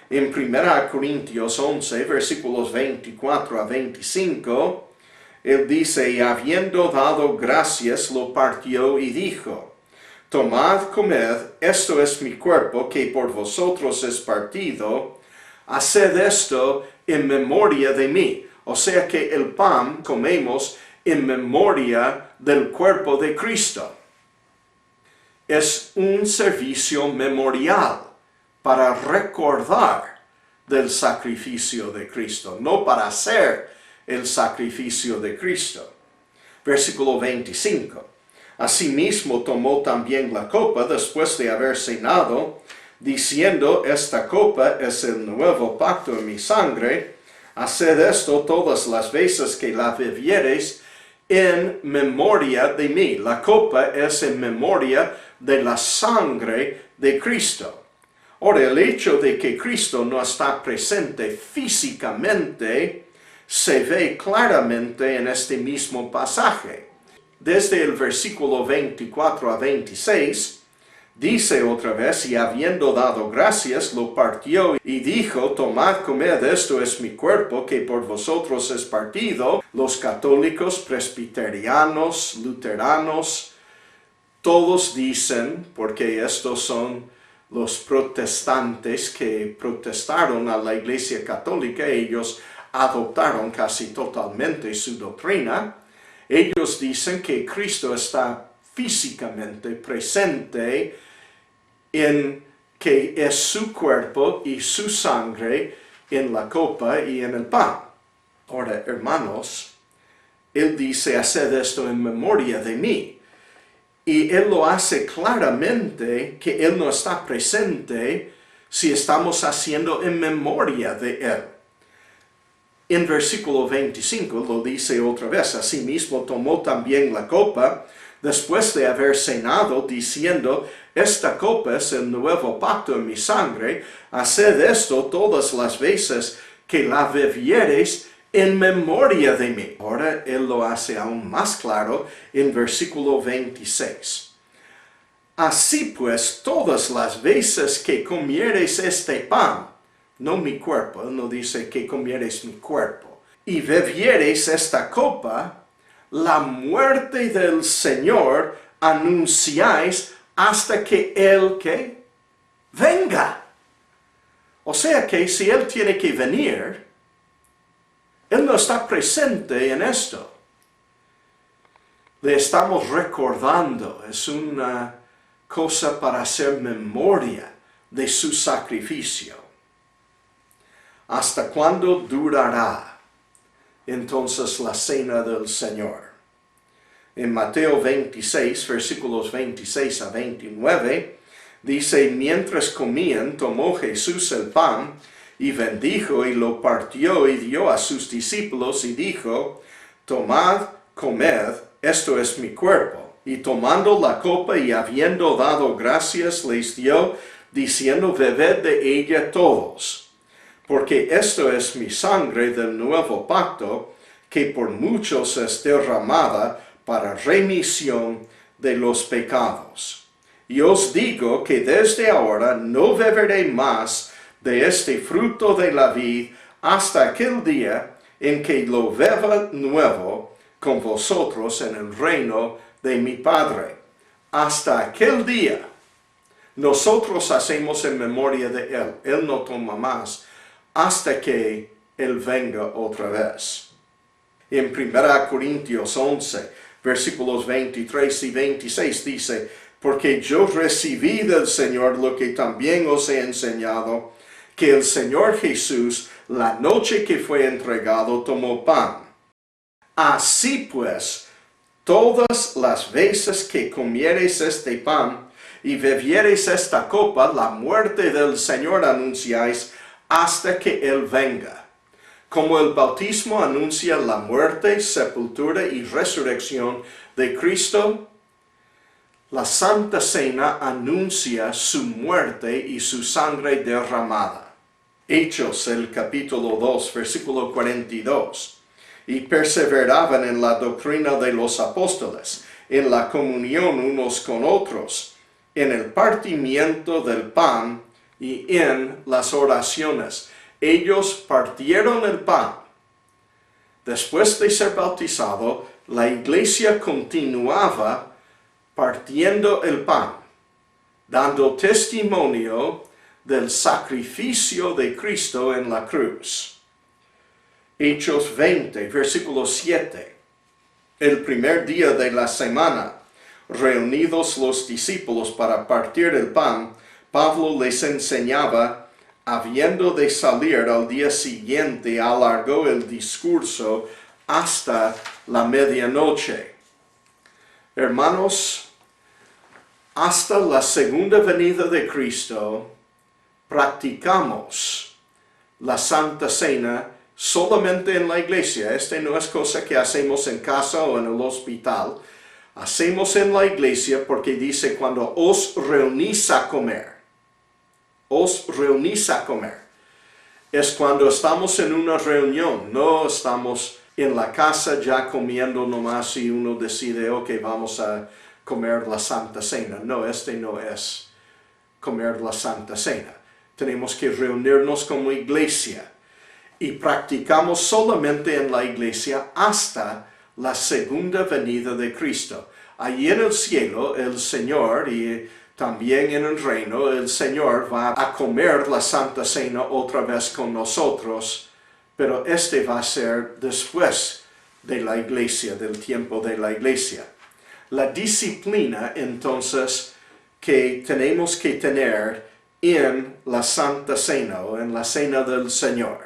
Speaker 1: En 1 Corintios 11, versículos 24 a 25, Él dice, y habiendo dado gracias, lo partió y dijo, tomad, comed, esto es mi cuerpo, que por vosotros es partido, haced esto en memoria de mí. O sea que el pan comemos en memoria del cuerpo de Cristo. Es un servicio memorial para recordar del sacrificio de Cristo, no para hacer el sacrificio de Cristo. Versículo 25. Asimismo tomó también la copa después de haber cenado, diciendo, esta copa es el nuevo pacto en mi sangre. Haced esto todas las veces que la bebiereis en memoria de mí. La copa es en memoria de la sangre de Cristo. Ahora, el hecho de que Cristo no está presente físicamente se ve claramente en este mismo pasaje. Desde el versículo 24 a 26, dice otra vez, y habiendo dado gracias, lo partió y dijo, tomad, comed, esto es mi cuerpo, que por vosotros es partido. Los católicos, presbiterianos, luteranos, todos dicen, porque estos son los protestantes que protestaron a la Iglesia Católica, ellos adoptaron casi totalmente su doctrina. Ellos dicen que Cristo está físicamente presente en que es su cuerpo y su sangre en la copa y en el pan. Ahora, hermanos, Él dice, haced esto en memoria de mí. Y Él lo hace claramente que Él no está presente si estamos haciendo en memoria de Él. En versículo 25 lo dice otra vez, asimismo tomó también la copa, después de haber cenado, diciendo, esta copa es el nuevo pacto en mi sangre, haced esto todas las veces que la bebiereis en memoria de mí. Ahora Él lo hace aún más claro en versículo 26. Así pues, todas las veces que comiereis este pan, no mi cuerpo, Él no dice que comiereis mi cuerpo, y bebiereis esta copa, la muerte del Señor anunciáis hasta que Él, ¿qué? Venga. O sea que si Él tiene que venir, Él no está presente en esto. Le estamos recordando, es una cosa para hacer memoria de su sacrificio. ¿Hasta cuándo durará entonces la cena del Señor? En Mateo 26, versículos 26 a 29, dice, mientras comían, tomó Jesús el pan, y bendijo y lo partió y dio a sus discípulos y dijo, tomad, comed, esto es mi cuerpo. Y tomando la copa y habiendo dado gracias, les dio, diciendo, bebed de ella todos, porque esto es mi sangre del nuevo pacto, que por muchos es derramada para remisión de los pecados. Y os digo que desde ahora no beberé más de este fruto de la vid hasta aquel día en que lo beba nuevo con vosotros en el reino de mi Padre. Hasta aquel día, nosotros hacemos en memoria de Él. Él no toma más hasta que Él venga otra vez. En 1 Corintios 11, versículos 23 y 26 dice, porque yo recibí del Señor lo que también os he enseñado, que el Señor Jesús, la noche que fue entregado, tomó pan. Así pues, todas las veces que comiereis este pan y bebiereis esta copa, la muerte del Señor anunciáis hasta que Él venga. Como el bautismo anuncia la muerte, sepultura y resurrección de Cristo, la Santa Cena anuncia su muerte y su sangre derramada. Hechos, el capítulo 2, versículo 42. Y perseveraban en la doctrina de los apóstoles, en la comunión unos con otros, en el partimiento del pan y en las oraciones. Ellos partieron el pan. Después de ser bautizado, la iglesia continuaba partiendo el pan, dando testimonio del sacrificio de Cristo en la cruz. Hechos 20, versículo 7. El primer día de la semana, reunidos los discípulos para partir el pan, Pablo les enseñaba, habiendo de salir al día siguiente, alargó el discurso hasta la medianoche. Hermanos, hasta la segunda venida de Cristo, practicamos la Santa Cena solamente en la iglesia. Esta no es cosa que hacemos en casa o en el hospital. Hacemos en la iglesia porque dice cuando os reunís a comer. Os reunís a comer. Es cuando estamos en una reunión, no estamos en la casa ya comiendo nomás y uno decide, ok, vamos a comer la Santa Cena. No, este no es comer la Santa Cena. Tenemos que reunirnos como iglesia y practicamos solamente en la iglesia hasta la segunda venida de Cristo. Allí en el cielo, el Señor y también en el reino, el Señor va a comer la Santa Cena otra vez con nosotros, pero este va a ser después de la iglesia, del tiempo de la iglesia. La disciplina, entonces, que tenemos que tener en la Santa Cena o en la Cena del Señor.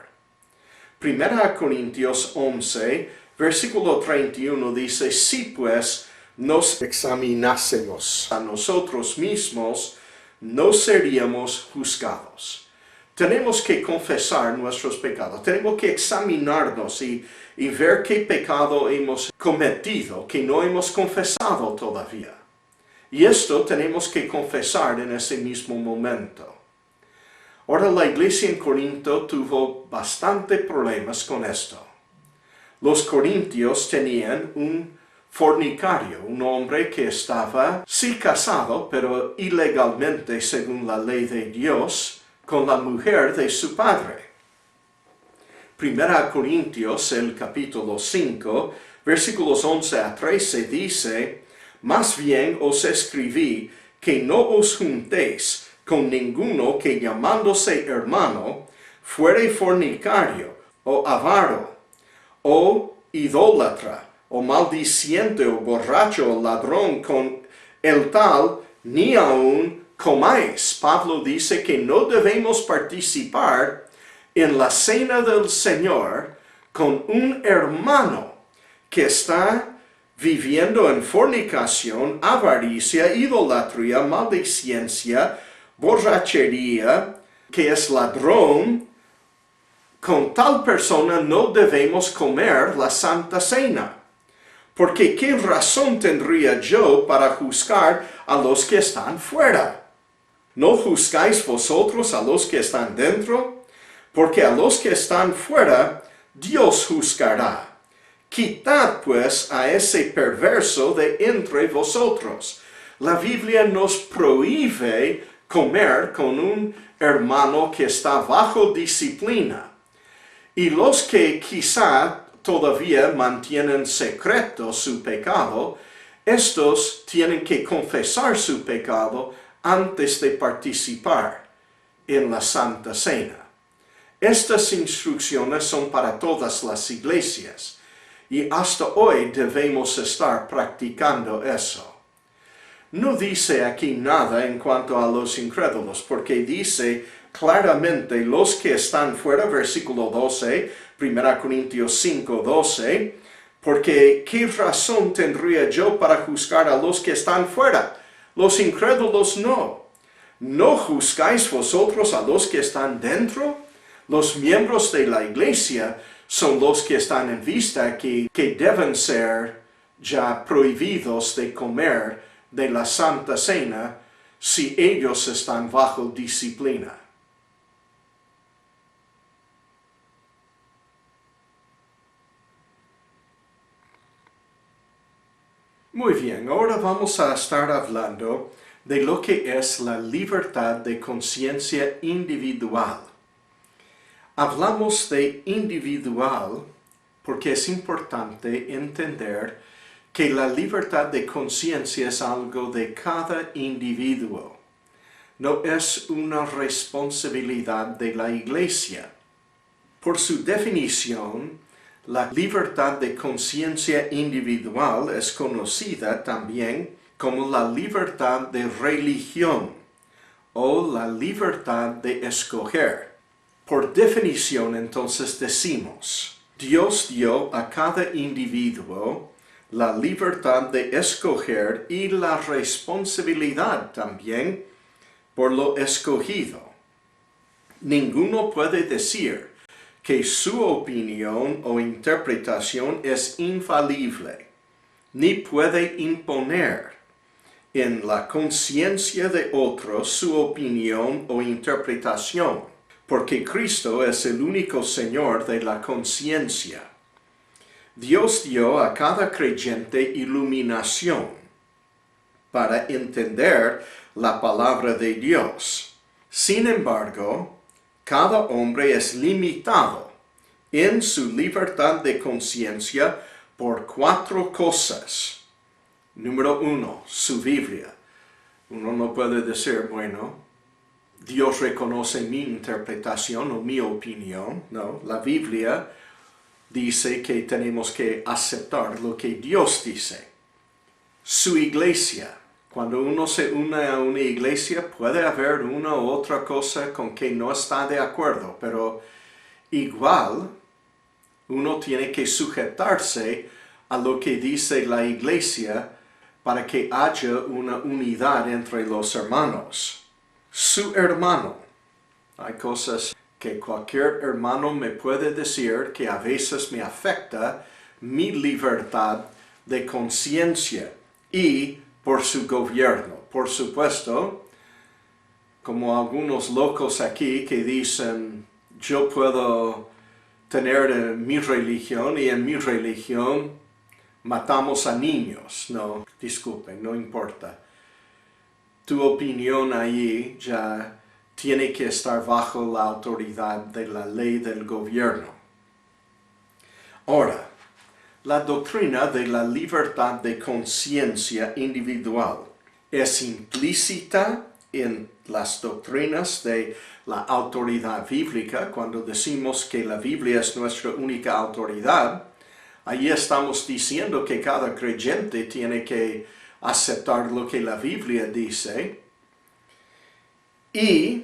Speaker 1: 1 Corintios 11, versículo 31 dice, si pues nos examinásemos a nosotros mismos, no seríamos juzgados. Tenemos que confesar nuestros pecados, tenemos que examinarnos y ver qué pecado hemos cometido, que no hemos confesado todavía. Y esto tenemos que confesar en ese mismo momento. Ahora la iglesia en Corinto tuvo bastante problemas con esto. Los corintios tenían un fornicario, un hombre que estaba, sí casado, pero ilegalmente según la ley de Dios, con la mujer de su padre. 1 Corintios, el capítulo 5, versículos 11 a 13 dice, más bien os escribí que no os juntéis con ninguno que llamándose hermano fuere fornicario, o avaro, o idólatra, o maldiciente, o borracho, o ladrón, con el tal ni aun comáis. Pablo dice que no debemos participar en la cena del Señor con un hermano que está viviendo en fornicación, avaricia, idolatría, maldicencia, borrachería, que es ladrón. Con tal persona no debemos comer la Santa Cena. Porque ¿qué razón tendría yo para juzgar a los que están fuera? ¿No juzgáis vosotros a los que están dentro? Porque a los que están fuera, Dios juzgará. Quitad pues a ese perverso de entre vosotros. La Biblia nos prohíbe comer con un hermano que está bajo disciplina. Y los que quizá todavía mantienen secreto su pecado, estos tienen que confesar su pecado antes de participar en la Santa Cena. Estas instrucciones son para todas las iglesias, y hasta hoy debemos estar practicando eso. No dice aquí nada en cuanto a los incrédulos, porque dice claramente los que están fuera, versículo 12, 1 Corintios 5, 12, porque ¿qué razón tendría yo para juzgar a los que están fuera? Los incrédulos no. ¿No juzgáis vosotros a los que están dentro? Los miembros de la iglesia son los que están en vista que deben ser ya prohibidos de comer de la Santa Cena si ellos están bajo disciplina. Muy bien, ahora vamos a estar hablando de lo que es la libertad de conciencia individual. Hablamos de individual porque es importante entender que la libertad de conciencia es algo de cada individuo. No es una responsabilidad de la iglesia. Por su definición, la libertad de conciencia individual es conocida también como la libertad de religión o la libertad de escoger. Por definición, entonces decimos, Dios dio a cada individuo la libertad de escoger y la responsabilidad también por lo escogido. Ninguno puede decir que su opinión o interpretación es infalible, ni puede imponer en la conciencia de otros su opinión o interpretación, porque Cristo es el único Señor de la conciencia. Dios dio a cada creyente iluminación para entender la palabra de Dios. Sin embargo, cada hombre es limitado en su libertad de conciencia por 4 cosas. Número 1, su Biblia. Uno no puede decir, bueno, Dios reconoce mi interpretación o mi opinión. No, la Biblia dice que tenemos que aceptar lo que Dios dice. Su iglesia. Cuando uno se une a una iglesia, puede haber una u otra cosa con que no está de acuerdo, pero igual uno tiene que sujetarse a lo que dice la iglesia para que haya una unidad entre los hermanos. Su hermano. Hay cosas que cualquier hermano me puede decir que a veces me afecta mi libertad de conciencia y por su gobierno. Por supuesto, como algunos locos aquí que dicen, yo puedo tener mi religión y en mi religión matamos a niños. No, disculpen, no importa. Tu opinión allí ya tiene que estar bajo la autoridad de la ley del gobierno. Ahora, la doctrina de la libertad de conciencia individual es implícita en las doctrinas de la autoridad bíblica. Cuando decimos que la Biblia es nuestra única autoridad, ahí estamos diciendo que cada creyente tiene que aceptar lo que la Biblia dice. Y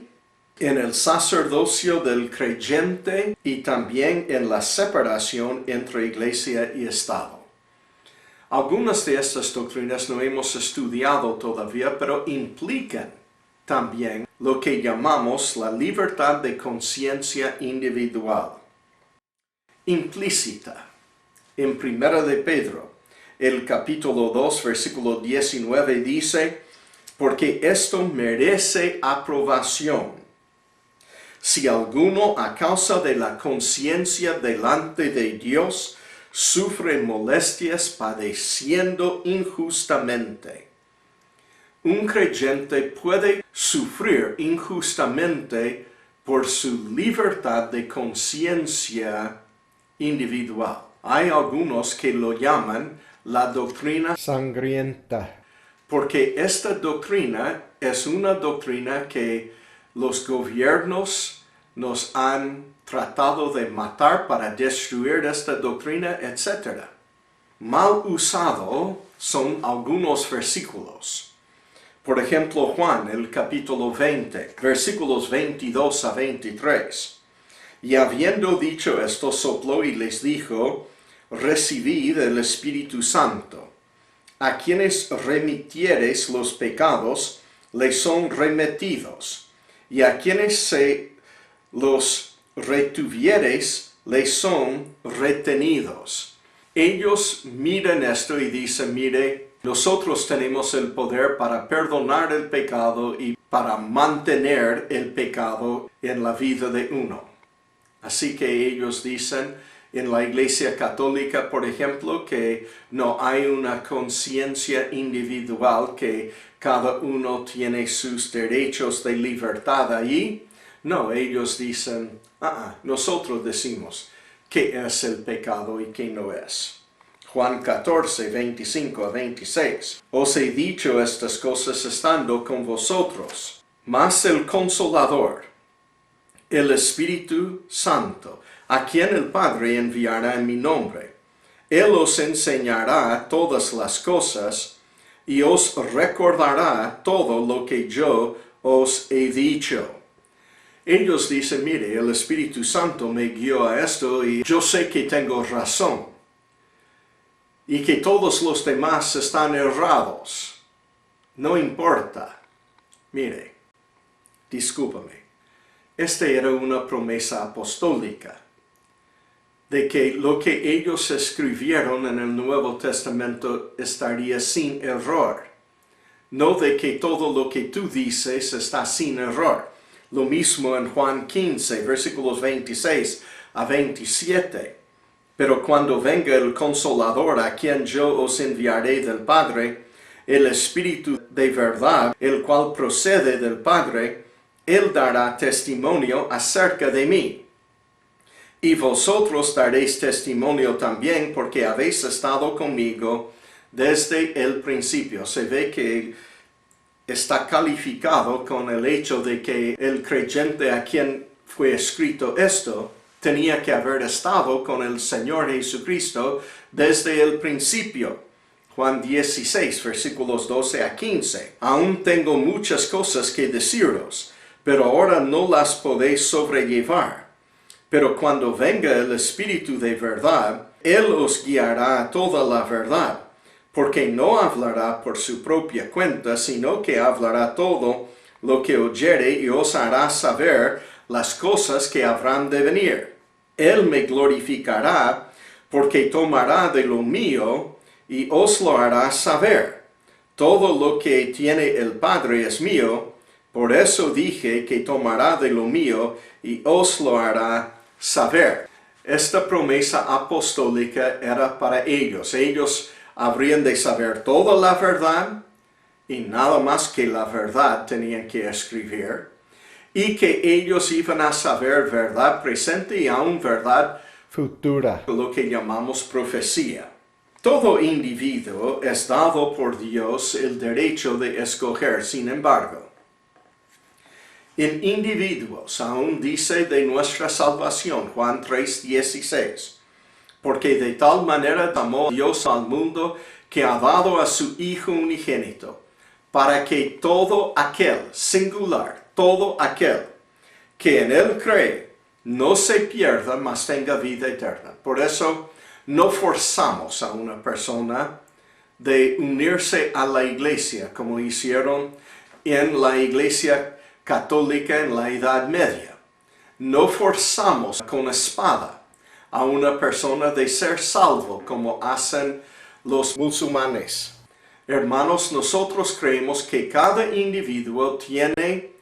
Speaker 1: en el sacerdocio del creyente y también en la separación entre iglesia y Estado. Algunas de estas doctrinas no hemos estudiado todavía, pero implican también lo que llamamos la libertad de conciencia individual. Implícita. En 1 de Pedro, el capítulo 2, versículo 19 dice, porque esto merece aprobación. Si alguno a causa de la conciencia delante de Dios sufre molestias padeciendo injustamente. Un creyente puede sufrir injustamente por su libertad de conciencia individual. Hay algunos que lo llaman la doctrina sangrienta, porque esta doctrina es una doctrina que los gobiernos nos han tratado de matar para destruir esta doctrina, etc. Mal usado son algunos versículos. Por ejemplo, Juan, el capítulo 20, versículos 22 a 23. Y habiendo dicho esto, sopló y les dijo, recibid el Espíritu Santo. A quienes remitiereis los pecados, les son remitidos, y a quienes se los retuviereis, les son retenidos. Ellos miran esto y dicen, mire, nosotros tenemos el poder para perdonar el pecado y para mantener el pecado en la vida de uno. Así que ellos dicen en la Iglesia Católica, por ejemplo, que no hay una conciencia individual, que cada uno tiene sus derechos de libertad allí. No, ellos dicen, nosotros decimos qué es el pecado y qué no es. Juan 14, 25 a 26. Os he dicho estas cosas estando con vosotros, mas el Consolador, el Espíritu Santo, a quien el Padre enviará en mi nombre, Él os enseñará todas las cosas y os recordará todo lo que yo os he dicho. Ellos dicen, mire, el Espíritu Santo me guió a esto y yo sé que tengo razón y que todos los demás están errados. No importa. Mire, discúlpame, esta era una promesa apostólica de que lo que ellos escribieron en el Nuevo Testamento estaría sin error. No de que todo lo que tú dices está sin error. Lo mismo en Juan 15, versículos 26 a 27. Pero cuando venga el Consolador, a quien yo os enviaré del Padre, el Espíritu de verdad, el cual procede del Padre, Él dará testimonio acerca de mí. Y vosotros daréis testimonio también, porque habéis estado conmigo desde el principio. Se ve que está calificado con el hecho de que el creyente a quien fue escrito esto tenía que haber estado con el Señor Jesucristo desde el principio. Juan 16, versículos 12 a 15. Aún tengo muchas cosas que deciros, pero ahora no las podéis sobrellevar. Pero cuando venga el Espíritu de verdad, Él os guiará a toda la verdad, porque no hablará por su propia cuenta, sino que hablará todo lo que oyere y os hará saber las cosas que habrán de venir. Él me glorificará, porque tomará de lo mío y os lo hará saber. Todo lo que tiene el Padre es mío, por eso dije que tomará de lo mío y os lo hará saber. Esta promesa apostólica era para ellos. Ellos habrían de saber toda la verdad y nada más que la verdad tenían que escribir, y que ellos iban a saber verdad presente y aún verdad futura, lo que llamamos profecía. Todo individuo es dado por Dios el derecho de escoger, sin embargo. En individuos aún dice de nuestra salvación, Juan 3:16, porque de tal manera amó Dios al mundo que ha dado a su Hijo unigénito, para que todo aquel, singular, todo aquel que en Él cree, no se pierda, mas tenga vida eterna. Por eso no forzamos a una persona de unirse a la iglesia, como hicieron en la iglesia católica en la Edad Media. No forzamos con espada a una persona de ser salvo, como hacen los musulmanes. Hermanos, nosotros creemos que cada individuo tiene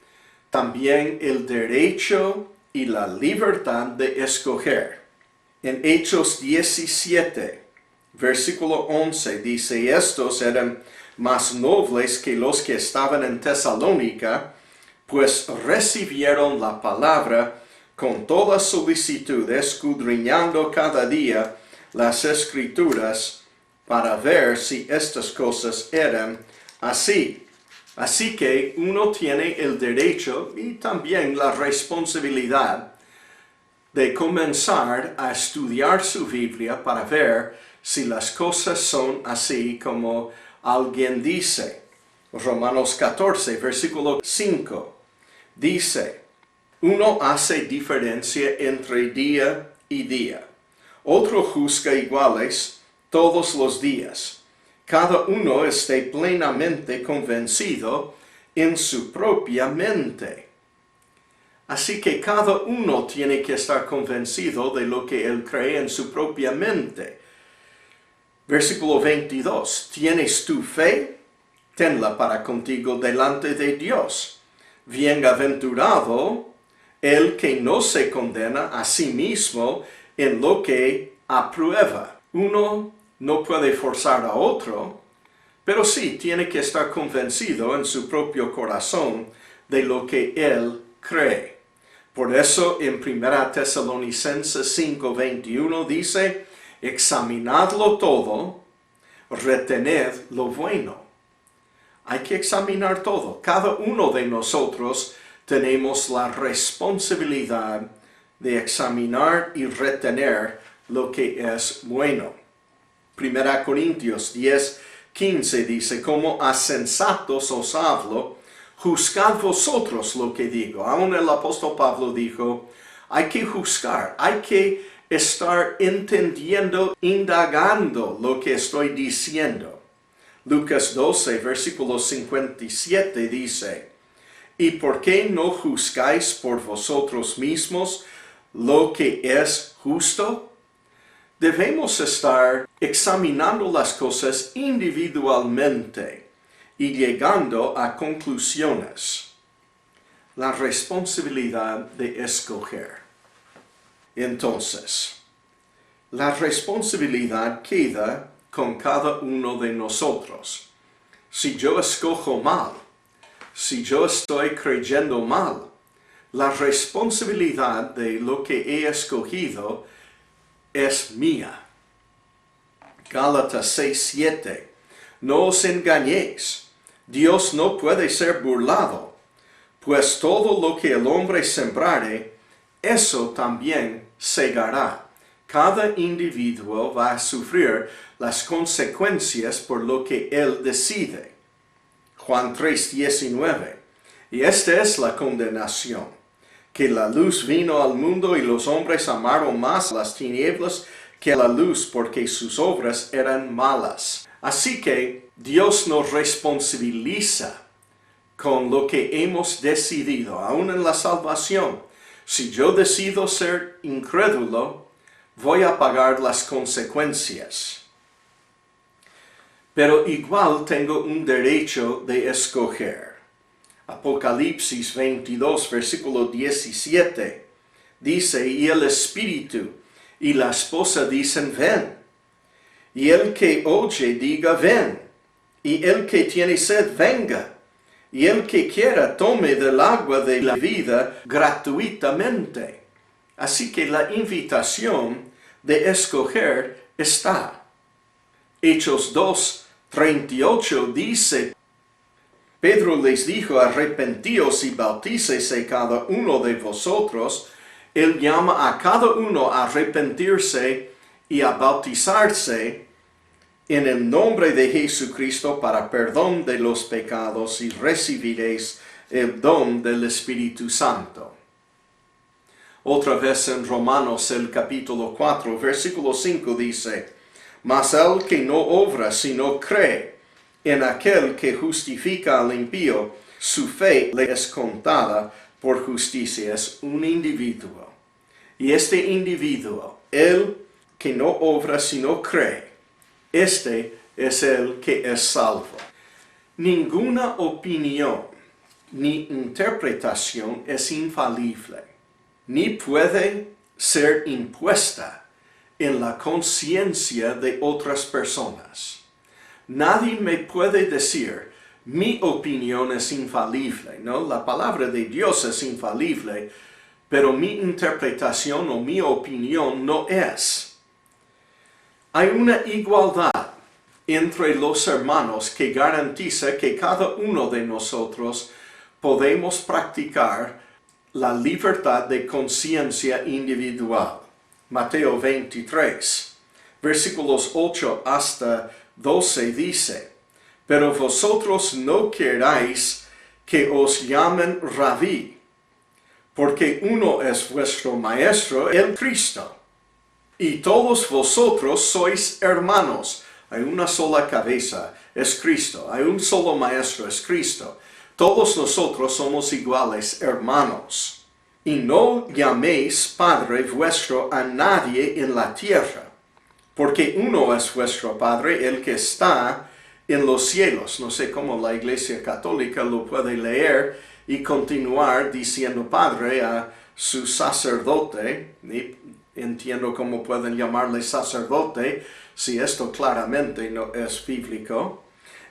Speaker 1: también el derecho y la libertad de escoger. En Hechos 17, versículo 11, dice, estos eran más nobles que los que estaban en Tesalónica, pues recibieron la palabra con toda solicitud, escudriñando cada día las Escrituras para ver si estas cosas eran así. Así que uno tiene el derecho y también la responsabilidad de comenzar a estudiar su Biblia para ver si las cosas son así como alguien dice. Romanos 14, versículo 5, dice: uno hace diferencia entre día y día. Otro juzga iguales todos los días. Cada uno esté plenamente convencido en su propia mente. Así que cada uno tiene que estar convencido de lo que él cree en su propia mente. Versículo 22. ¿Tienes tu fe? Tenla para contigo delante de Dios. Bienaventurado el que no se condena a sí mismo en lo que aprueba. Uno no puede forzar a otro, pero sí tiene que estar convencido en su propio corazón de lo que él cree. Por eso en 1 Tesalonicenses 5:21 dice: examinadlo todo, retened lo bueno. Hay que examinar todo. Cada uno de nosotros tenemos la responsabilidad de examinar y retener lo que es bueno. 1 Corintios 10:15 dice: como a sensatos os hablo, juzgad vosotros lo que digo. Aún el apóstol Pablo dijo, hay que juzgar, hay que estar entendiendo, indagando lo que estoy diciendo. Lucas 12, versículo 57 dice: ¿y por qué no juzgáis por vosotros mismos lo que es justo? Debemos estar examinando las cosas individualmente y llegando a conclusiones. La responsabilidad de escoger. Entonces, la responsabilidad queda con cada uno de nosotros. Si yo escojo mal, si yo estoy creyendo mal, la responsabilidad de lo que he escogido es mía. Gálatas 6:7. No os engañéis, Dios no puede ser burlado, pues todo lo que el hombre sembrare, eso también segará. Cada individuo va a sufrir las consecuencias por lo que él decide. Juan 3:19. Y esta es la condenación, que la luz vino al mundo y los hombres amaron más las tinieblas que la luz, porque sus obras eran malas. Así que Dios nos responsabiliza con lo que hemos decidido, aún en la salvación. Si yo decido ser incrédulo, voy a pagar las consecuencias. Pero igual tengo un derecho de escoger. Apocalipsis 22, versículo 17, dice: y el Espíritu y la esposa dicen: ven. Y el que oye diga: ven. Y el que tiene sed, venga. Y el que quiera, tome del agua de la vida gratuitamente. Así que la invitación de escoger está. Hechos 2:38 dice: Pedro les dijo: arrepentíos y bautícese cada uno de vosotros. Él llama a cada uno a arrepentirse y a bautizarse en el nombre de Jesucristo para perdón de los pecados, y recibiréis el don del Espíritu Santo. Otra vez en Romanos el capítulo 4, versículo 5 dice: mas el que no obra sino cree en aquel que justifica al impío, su fe le es contada por justicia. Es un individuo. Y este individuo, el que no obra sino cree, este es el que es salvo. Ninguna opinión ni interpretación es infalible, ni puede ser impuesta en la conciencia de otras personas. Nadie me puede decir: mi opinión es infalible, ¿no? La palabra de Dios es infalible, pero mi interpretación o mi opinión no es. Hay una igualdad entre los hermanos que garantiza que cada uno de nosotros podemos practicar la libertad de conciencia individual. Mateo 23, versículos 8 hasta 12 dice: pero vosotros no queráis que os llamen rabí, porque uno es vuestro maestro, el Cristo, y todos vosotros sois hermanos. Hay una sola cabeza, es Cristo. Hay un solo maestro, es Cristo. Todos nosotros somos iguales, hermanos. Y no llaméis Padre vuestro a nadie en la tierra, porque uno es vuestro Padre, el que está en los cielos. No sé cómo la Iglesia Católica lo puede leer y continuar diciendo Padre a su sacerdote. Y entiendo cómo pueden llamarle sacerdote, si esto claramente no es bíblico.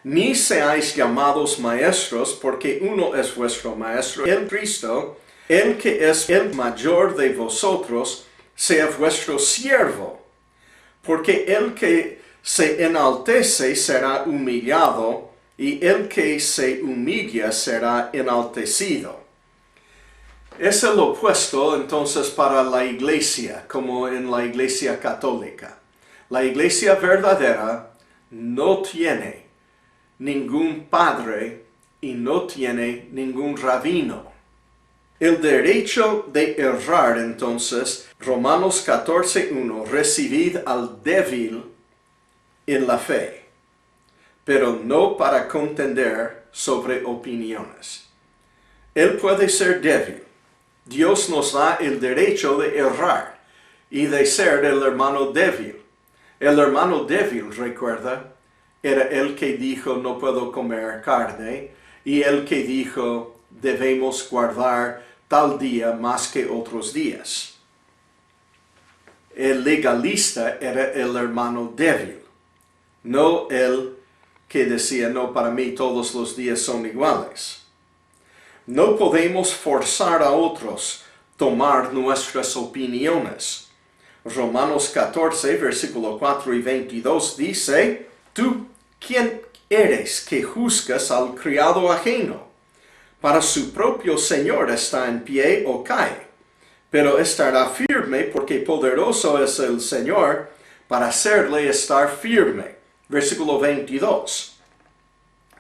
Speaker 1: Ni seáis llamados maestros, porque uno es vuestro maestro, el Cristo. El que es el mayor de vosotros sea vuestro siervo, porque el que se enaltece será humillado, y el que se humilla será enaltecido. Es el opuesto entonces para la iglesia, como en la iglesia católica. La iglesia verdadera no tiene ningún padre y no tiene ningún rabino. El derecho de errar, entonces, Romanos 14:1, recibid al débil en la fe, pero no para contender sobre opiniones. Él puede ser débil. Dios nos da el derecho de errar y de ser el hermano débil. El hermano débil, recuerda, era el que dijo no puedo comer carne y el que dijo debemos guardar tal día más que otros días. El legalista era el hermano débil, no el que decía no, para mí todos los días son iguales. No podemos forzar a otros a tomar nuestras opiniones. Romanos 14, versículo 4 y 22 dice: ¿tú quién eres que juzgas al criado ajeno? Para su propio Señor está en pie o cae, pero estará firme porque poderoso es el Señor para hacerle estar firme. Versículo 22.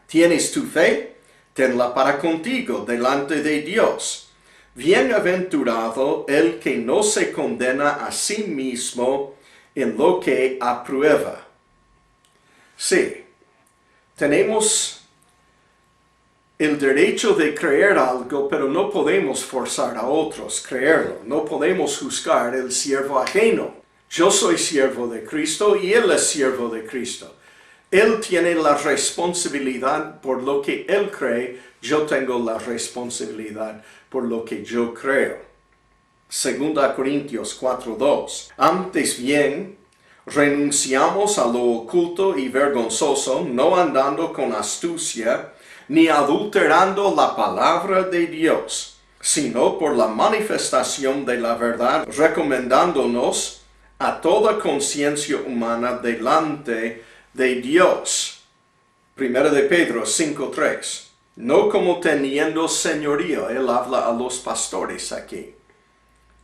Speaker 1: ¿Tienes tu fe? Tenla para contigo delante de Dios. Bienaventurado el que no se condena a sí mismo en lo que aprueba. Sí, tenemos el derecho de creer algo, pero no podemos forzar a otros a creerlo. No podemos juzgar el siervo ajeno. Yo soy siervo de Cristo y él es siervo de Cristo. Él tiene la responsabilidad por lo que él cree, yo tengo la responsabilidad por lo que yo creo. 2 Corintios 4:2. Antes bien, renunciamos a lo oculto y vergonzoso, no andando con astucia, ni adulterando la palabra de Dios, sino por la manifestación de la verdad, recomendándonos a toda conciencia humana delante de Dios. 1 de Pedro 5:3. No como teniendo señorío, él habla a los pastores aquí.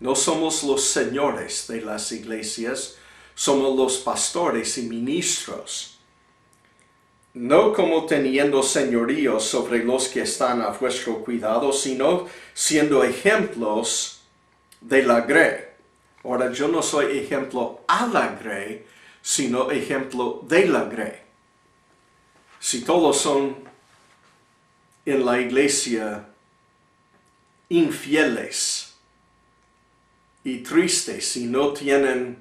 Speaker 1: No somos los señores de las iglesias, somos los pastores y ministros. No como teniendo señorío sobre los que están a vuestro cuidado, sino siendo ejemplos de la grey. Ahora, yo no soy ejemplo a la grey, sino ejemplo de la grey. Si todos son en la iglesia infieles y tristes y no tienen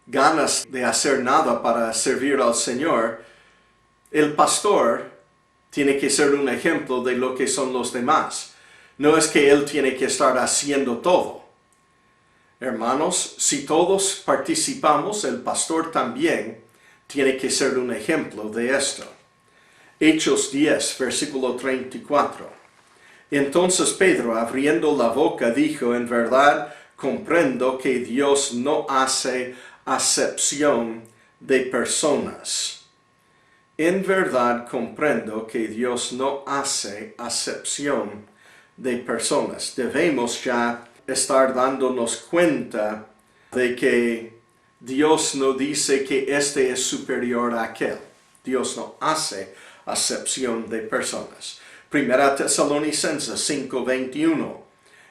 Speaker 1: ganas de hacer nada para servir al Señor, el pastor tiene que ser un ejemplo de lo que son los demás. No es que él tiene que estar haciendo todo. Hermanos, si todos participamos, el pastor también tiene que ser un ejemplo de esto. Hechos 10, versículo 34. Entonces Pedro, abriendo la boca, dijo, en verdad comprendo que Dios no hace acepción de personas. En verdad comprendo que Dios no hace acepción de personas. Debemos ya estar dándonos cuenta de que Dios no dice que este es superior a aquel. Dios no hace acepción de personas. Primera Tesalonicenses 5:21.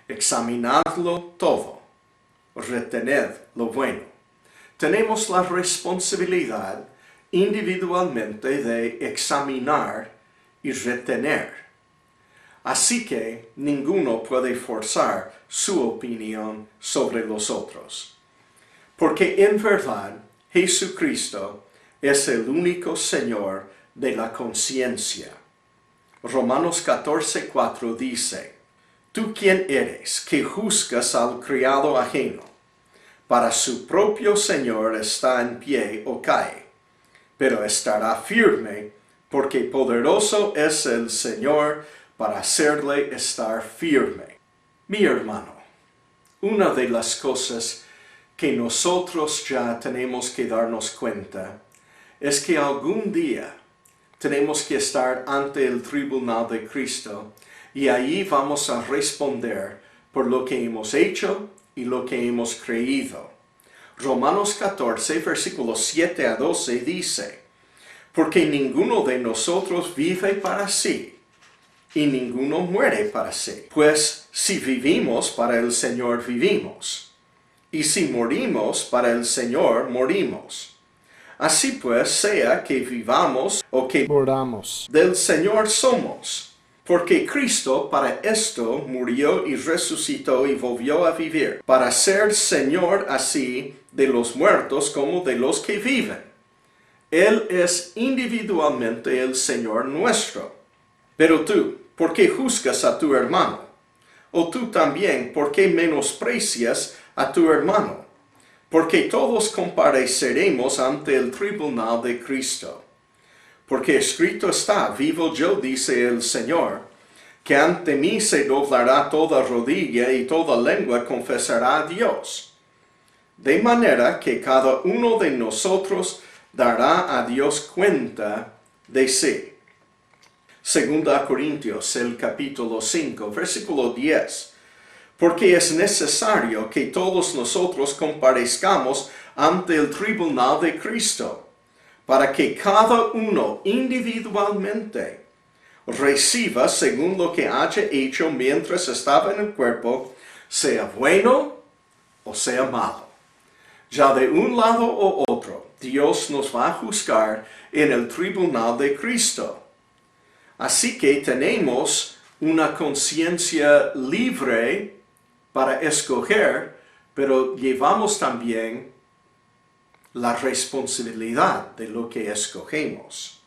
Speaker 1: Examinadlo todo, retened lo bueno. Tenemos la responsabilidad individualmente de examinar y retener. Así que ninguno puede forzar su opinión sobre los otros. Porque en verdad Jesucristo es el único Señor de la conciencia. Romanos 14:4 dice, ¿tú quién eres que juzgas al criado ajeno? Para su propio Señor está en pie o cae, pero estará firme, porque poderoso es el Señor para hacerle estar firme. Mi hermano, una de las cosas que nosotros ya tenemos que darnos cuenta es que algún día tenemos que estar ante el tribunal de Cristo y allí vamos a responder por lo que hemos hecho y lo que hemos creído. Romanos 14, versículos 7 a 12 dice, porque ninguno de nosotros vive para sí, y ninguno muere para sí. Pues si vivimos, para el Señor vivimos, y si morimos, para el Señor morimos. Así pues, sea que vivamos o que
Speaker 2: Oramos.
Speaker 1: del Señor somos, porque Cristo para esto murió y resucitó y volvió a vivir, para ser Señor así de los muertos como de los que viven. Él es individualmente el Señor nuestro. Pero tú, ¿por qué juzgas a tu hermano? O tú también, ¿por qué menosprecias a tu hermano? Porque todos compareceremos ante el tribunal de Cristo. Porque escrito está, vivo yo, dice el Señor, que ante mí se doblará toda rodilla y toda lengua confesará a Dios. De manera que cada uno de nosotros dará a Dios cuenta de sí. Segunda Corintios, el capítulo 5, versículo 10. Porque es necesario que todos nosotros comparezcamos ante el tribunal de Cristo, para que cada uno individualmente reciba según lo que haya hecho mientras estaba en el cuerpo, sea bueno o sea malo. Ya de un lado o otro, Dios nos va a juzgar en el tribunal de Cristo. Así que tenemos una conciencia libre para escoger, pero llevamos también la responsabilidad de lo que escogemos.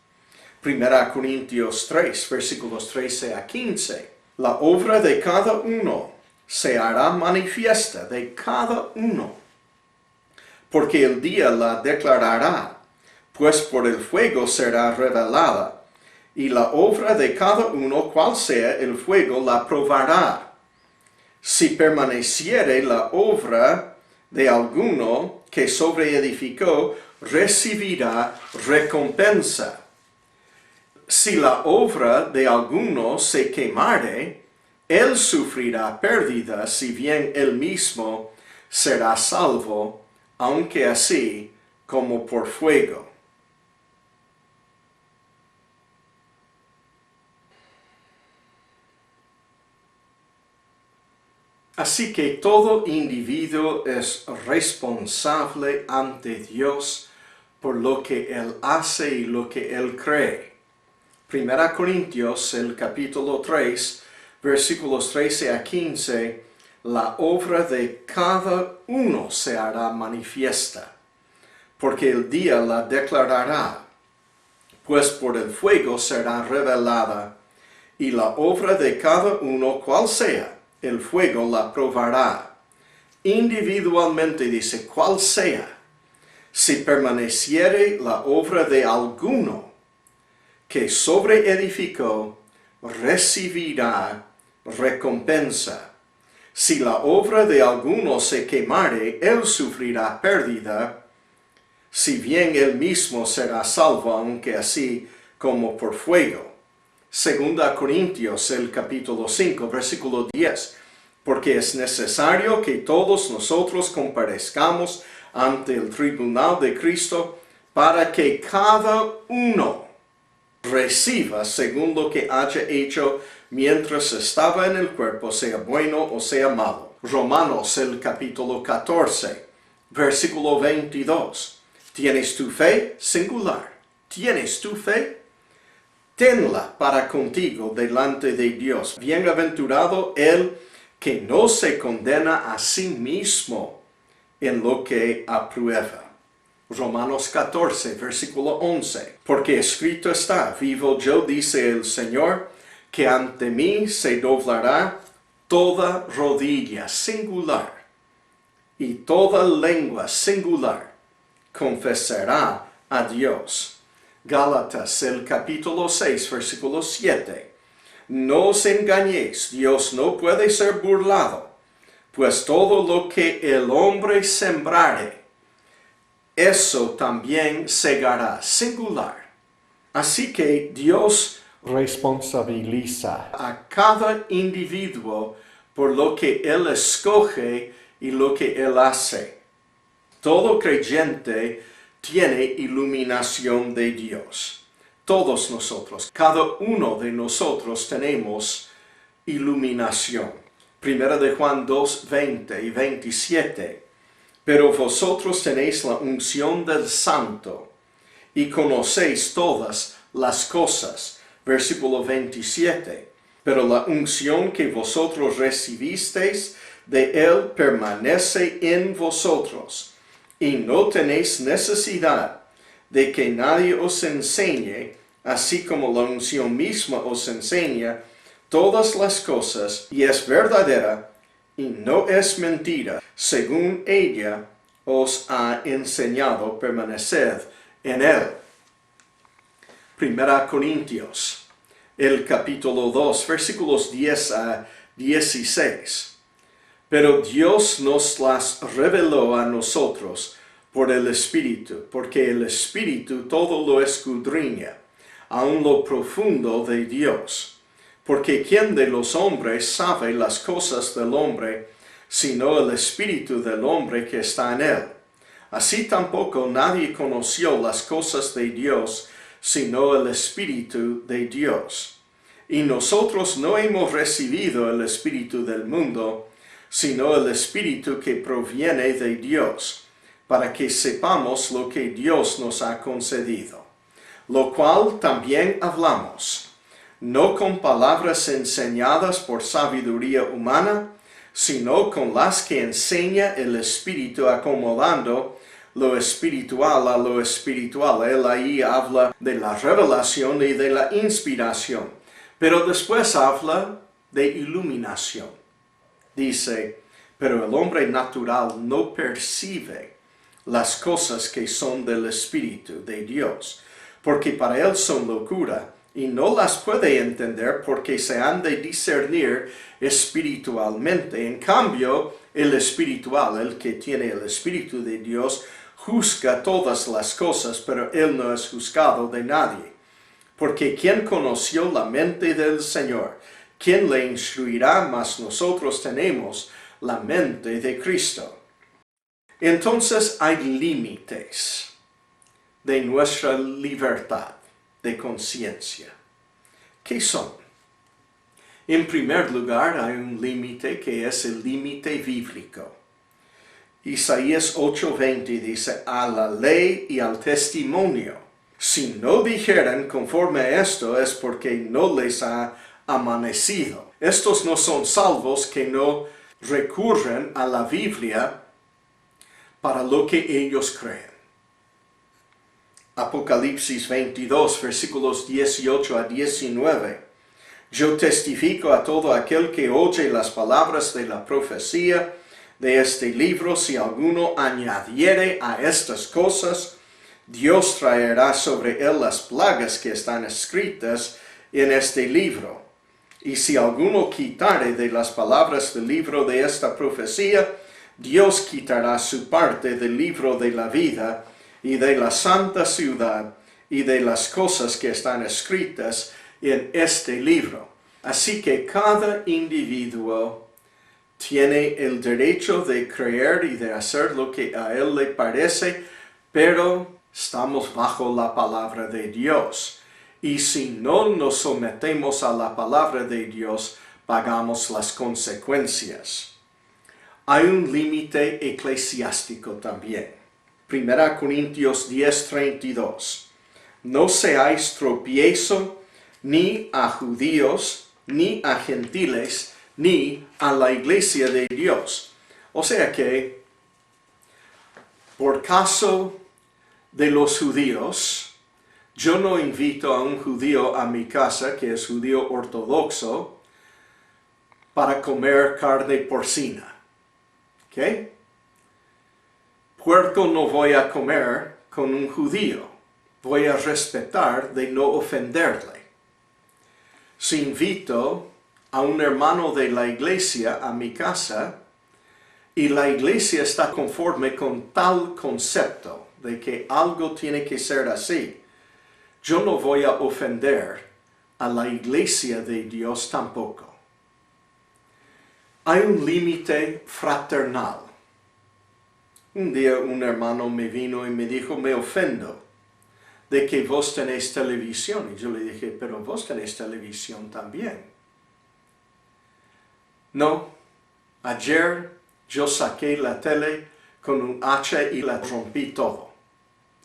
Speaker 1: Primera Corintios 3, versículos 13 a 15. La obra de cada uno se hará manifiesta de cada uno, porque el día la declarará, pues por el fuego será revelada, y la obra de cada uno, cual sea el fuego, la probará. Si permaneciere la obra de alguno que sobreedificó, recibirá recompensa. Si la obra de alguno se quemare, él sufrirá pérdida, si bien él mismo será salvo, aunque así como por fuego. Así que todo individuo es responsable ante Dios por lo que él hace y lo que él cree. Primera Corintios, el capítulo 3, versículos 13 a 15, la obra de cada uno se hará manifiesta, porque el día la declarará, pues por el fuego será revelada, y la obra de cada uno, cual sea, el fuego la probará. Individualmente dice, cual sea, si permaneciere la obra de alguno que sobreedificó recibirá recompensa. Si la obra de alguno se quemare, él sufrirá pérdida, si bien él mismo será salvo, aunque así como por fuego. Segunda Corintios, el capítulo 5, versículo 10. Porque es necesario que todos nosotros comparezcamos ante el tribunal de Cristo, para que cada uno reciba según lo que haya hecho mientras estaba en el cuerpo, sea bueno o sea malo. Romanos, el capítulo 14, versículo 22. ¿Tienes tu fe? Singular. ¿Tienes tu fe? Tenla para contigo delante de Dios. Bienaventurado el que no se condena a sí mismo en lo que aprueba. Romanos 14, versículo 11. Porque escrito está, vivo yo, dice el Señor, que ante mí se doblará toda rodilla, singular, y toda lengua, singular, confesará a Dios. Gálatas, el capítulo 6, versículo 7. No os engañéis, Dios no puede ser burlado, pues todo lo que el hombre sembrare, eso también segará, singular. Así que Dios responsabiliza a cada individuo por lo que él escoge y lo que él hace. Todo creyente tiene iluminación de Dios. Todos nosotros, cada uno de nosotros tenemos iluminación. Primera de Juan 2, 20 y 27. Pero vosotros tenéis la unción del Santo y conocéis todas las cosas. Versículo 27. Pero la unción que vosotros recibisteis de él permanece en vosotros, y no tenéis necesidad de que nadie os enseñe, así como la unción misma os enseña todas las cosas, y es verdadera, y no es mentira, según ella os ha enseñado, permaneced en él. Primera Corintios, el capítulo 2, versículos 10 a 16. Pero Dios nos las reveló a nosotros por el Espíritu, porque el Espíritu todo lo escudriña, aun lo profundo de Dios. Porque ¿quién de los hombres sabe las cosas del hombre, sino el Espíritu del hombre que está en él? Así tampoco nadie conoció las cosas de Dios, sino el Espíritu de Dios. Y nosotros no hemos recibido el Espíritu del mundo, sino el Espíritu que proviene de Dios, para que sepamos lo que Dios nos ha concedido. Lo cual también hablamos, no con palabras enseñadas por sabiduría humana, sino con las que enseña el Espíritu, acomodando lo espiritual a lo espiritual. Él ahí habla de la revelación y de la inspiración, pero después habla de iluminación. Dice, pero el hombre natural no percibe las cosas que son del Espíritu de Dios, porque para él son locura, y no las puede entender porque se han de discernir espiritualmente. En cambio, el espiritual, el que tiene el Espíritu de Dios, juzga todas las cosas, pero él no es juzgado de nadie. Porque ¿quién conoció la mente del Señor? ¿Quién le instruirá? Mas nosotros tenemos la mente de Cristo. Entonces hay límites de nuestra libertad de conciencia. ¿Qué son? En primer lugar, hay un límite que es el límite bíblico. Isaías 8:20 dice, a la ley y al testimonio. Si no dijeran conforme a esto, es porque no les ha amanecido. Estos no son salvos que no recurren a la Biblia para lo que ellos creen. Apocalipsis 22, versículos 18 a 19. Yo testifico a todo aquel que oye las palabras de la profecía de este libro, si alguno añadiere a estas cosas, Dios traerá sobre él las plagas que están escritas en este libro. Y si alguno quitare de las palabras del libro de esta profecía, Dios quitará su parte del libro de la vida y de la santa ciudad y de las cosas que están escritas en este libro. Así que cada individuo tiene el derecho de creer y de hacer lo que a él le parece, pero estamos bajo la palabra de Dios. Y si no nos sometemos a la palabra de Dios, pagamos las consecuencias. Hay un límite eclesiástico también. 1 Corintios 10:32. No seáis tropiezo ni a judíos, ni a gentiles, ni a la iglesia de Dios. O sea que, por caso de los judíos, yo no invito a un judío a mi casa, que es judío ortodoxo, para comer carne porcina. ¿Ok? Puerco no voy a comer con un judío. Voy a respetar de no ofenderle. Si invito a un hermano de la iglesia a mi casa, y la iglesia está conforme con tal concepto de que algo tiene que ser así, yo no voy a ofender a la iglesia de Dios tampoco. Hay un límite fraternal. Un día un hermano me vino y me dijo, me ofendo de que vos tenéis televisión. Y yo le dije, pero vos tenéis televisión también. No, ayer yo saqué la tele con un hacha y la rompí todo.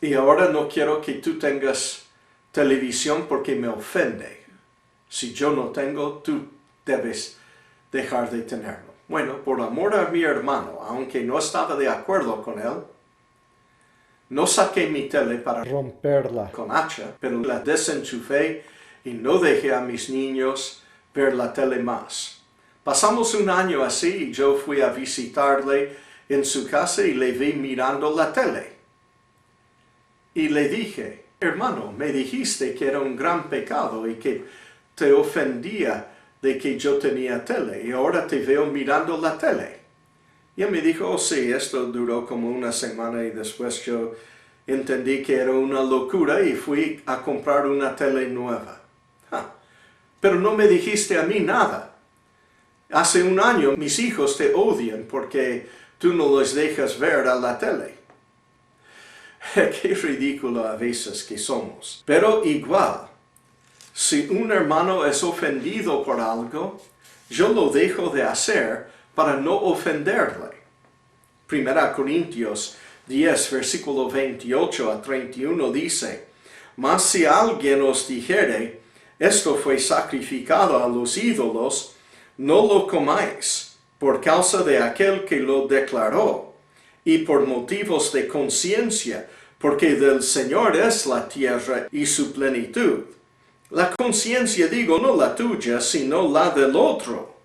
Speaker 1: Y ahora no quiero que tú tengas televisión porque me ofende. Si yo no tengo, tú debes dejar de tenerlo. Bueno, por amor a mi hermano, aunque no estaba de acuerdo con él, no saqué mi tele para romperla con hacha, pero la desenchufé y no dejé a mis niños ver la tele más. Pasamos un año así y yo fui a visitarle en su casa y le vi mirando la tele. Y le dije, hermano, me dijiste que era un gran pecado y que te ofendía de que yo tenía tele y ahora te veo mirando la tele. Y él me dijo, oh sí, esto duró como una semana y después yo entendí que era una locura y fui a comprar una tele nueva. Pero no me dijiste a mí nada. Hace un año mis hijos te odian porque tú no les dejas ver a la tele. Qué ridículo a veces que somos. Pero igual, si un hermano es ofendido por algo, yo lo dejo de hacer para no ofenderle. 1 Corintios 10, versículo 28 a 31 dice, mas si alguien os dijere, esto fue sacrificado a los ídolos, no lo comáis, por causa de aquel que lo declaró, y por motivos de conciencia, porque del Señor es la tierra y su plenitud. La conciencia digo, no la tuya, sino la del otro.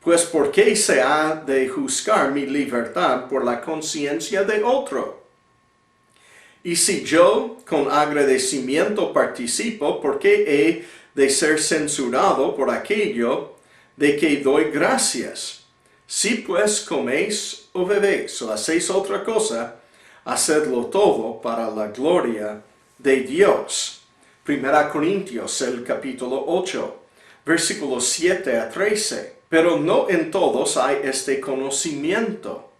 Speaker 1: Pues ¿por qué se ha de juzgar mi libertad por la conciencia de otro? Y si yo con agradecimiento participo, ¿por qué he de ser censurado por aquello de que doy gracias? Si pues coméis o bebéis o hacéis otra cosa, hacedlo todo para la gloria de Dios. 1 Corintios, el capítulo 8, versículos 7 a 13. Pero no en todos hay este conocimiento,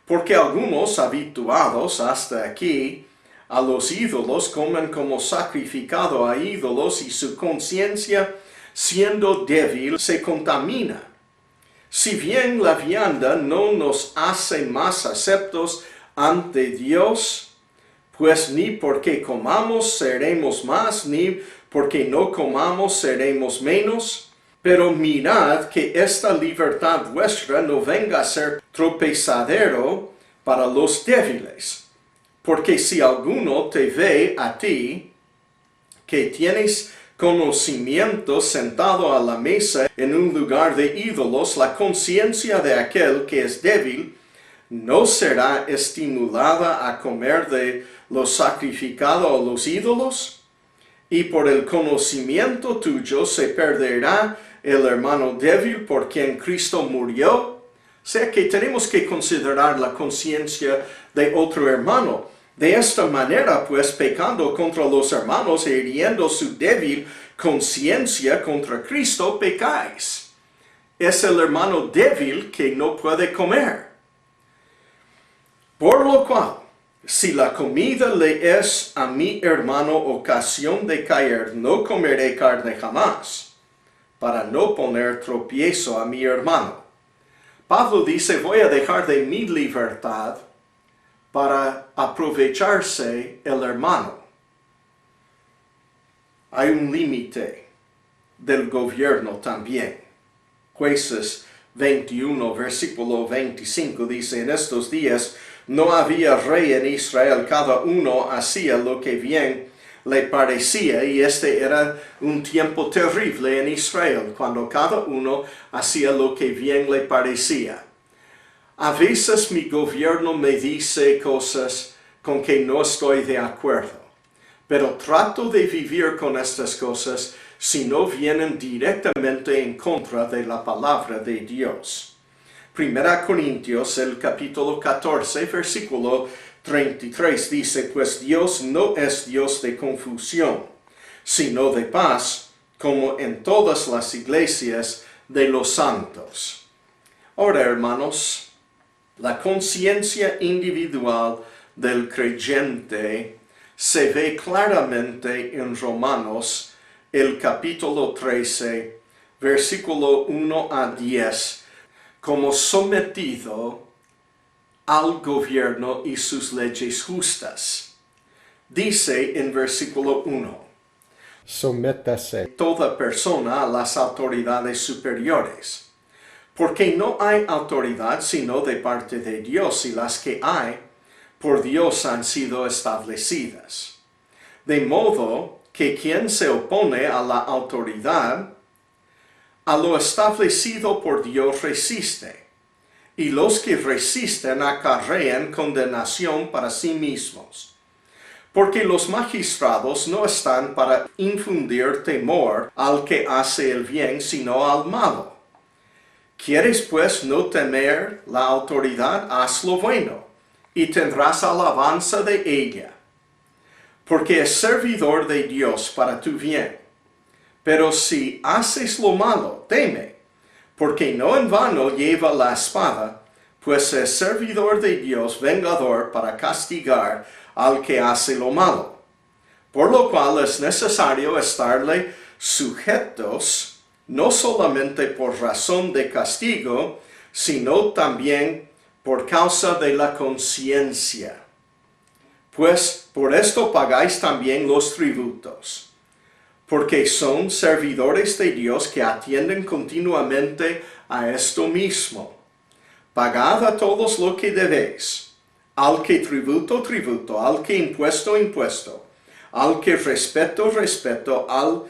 Speaker 1: porque algunos habituados hasta aquí a los ídolos comen como sacrificado a ídolos y su conciencia, siendo débil, se contamina. Si bien la vianda no nos hace más aceptos ante Dios, pues ni porque comamos seremos más, ni porque no comamos seremos menos. Pero mirad que esta libertad vuestra no venga a ser tropezadero para los débiles. Porque si alguno te ve a ti, que tienes conocimiento sentado a la mesa en un lugar de ídolos, la conciencia de aquel que es débil no será estimulada a comer de lo sacrificado a los ídolos? Y por el conocimiento tuyo se perderá el hermano débil por quien Cristo murió. O sea que tenemos que considerar la conciencia de otro hermano. De esta manera, pues, pecando contra los hermanos e hiriendo su débil conciencia contra Cristo, pecáis. Es el hermano débil que no puede comer. Por lo cual, si la comida le es a mi hermano ocasión de caer, no comeré carne jamás, para no poner tropiezo a mi hermano. Pablo dice, voy a dejar de mi libertad para aprovecharse el hermano. Hay un límite del gobierno también. Jueces 21, versículo 25 dice, en estos días no había rey en Israel, cada uno hacía lo que bien le parecía, y este era un tiempo terrible en Israel, cuando cada uno hacía lo que bien le parecía. A veces mi gobierno me dice cosas con que no estoy de acuerdo, pero trato de vivir con estas cosas si no vienen directamente en contra de la palabra de Dios. 1 Corintios, el capítulo 14, versículo 33 dice, pues Dios no es Dios de confusión, sino de paz, como en todas las iglesias de los santos. Ahora, hermanos, la conciencia individual del creyente se ve claramente en Romanos, el capítulo 13, versículo 1 a 10, como sometido al gobierno y sus leyes justas. Dice en versículo 1, sométase toda persona a las autoridades superiores, porque no hay autoridad sino de parte de Dios, y las que hay, por Dios han sido establecidas. De modo que quien se opone a la autoridad, a lo establecido por Dios resiste, y los que resisten acarrean condenación para sí mismos. Porque los magistrados no están para infundir temor al que hace el bien, sino al malo. ¿Quieres pues no temer la autoridad? Haz lo bueno, y tendrás alabanza de ella, porque es servidor de Dios para tu bien. Pero si haces lo malo, teme, porque no en vano lleva la espada, pues es servidor de Dios vengador para castigar al que hace lo malo. Por lo cual es necesario estarle sujetos, no solamente por razón de castigo, sino también por causa de la conciencia. Pues por esto pagáis también los tributos, porque son servidores de Dios que atienden continuamente a esto mismo. Pagad a todos lo que debéis, al que tributo, tributo, al que impuesto, impuesto, al que respeto, respeto, al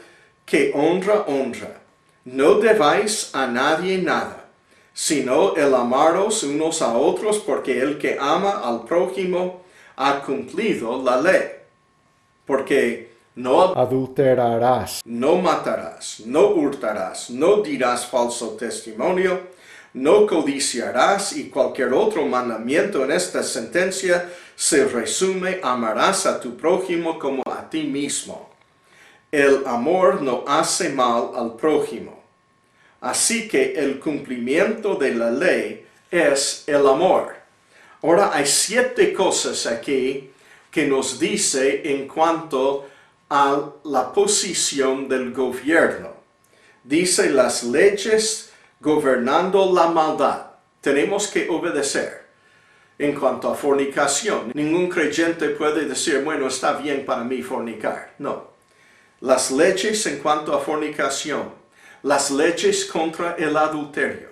Speaker 1: que honra, honra. No debáis a nadie nada, sino el amaros unos a otros, porque el que ama al prójimo ha cumplido la ley. Porque no adulterarás, no matarás, no hurtarás, no dirás falso testimonio, no codiciarás, y cualquier otro mandamiento en esta sentencia se resume: amarás a tu prójimo como a ti mismo. El amor no hace mal al prójimo. Así que el cumplimiento de la ley es el amor. Ahora hay 7 cosas aquí que nos dice en cuanto a la posición del gobierno. Dice las leyes gobernando la maldad. Tenemos que obedecer. En cuanto a fornicación, ningún creyente puede decir, bueno, está bien para mí fornicar. No. Las leyes en cuanto a fornicación, las leyes contra el adulterio,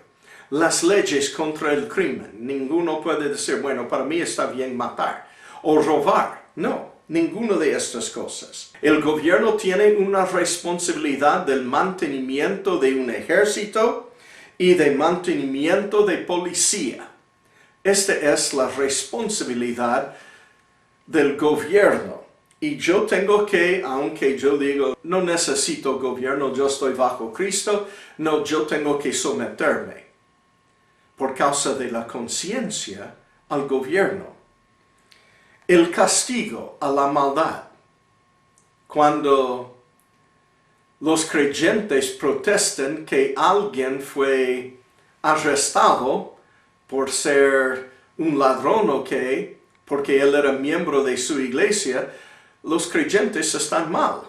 Speaker 1: las leyes contra el crimen. Ninguno puede decir, bueno, para mí está bien matar o robar. No, ninguna de estas cosas. El gobierno tiene una responsabilidad del mantenimiento de un ejército y de mantenimiento de policía. Esta es la responsabilidad del gobierno. Y yo tengo que, aunque yo digo, no necesito gobierno, yo estoy bajo Cristo, no, yo tengo que someterme por causa de la conciencia al gobierno. El castigo a la maldad. Cuando los creyentes protestan que alguien fue arrestado por ser un ladrón o qué, porque él era miembro de su iglesia, los creyentes están mal.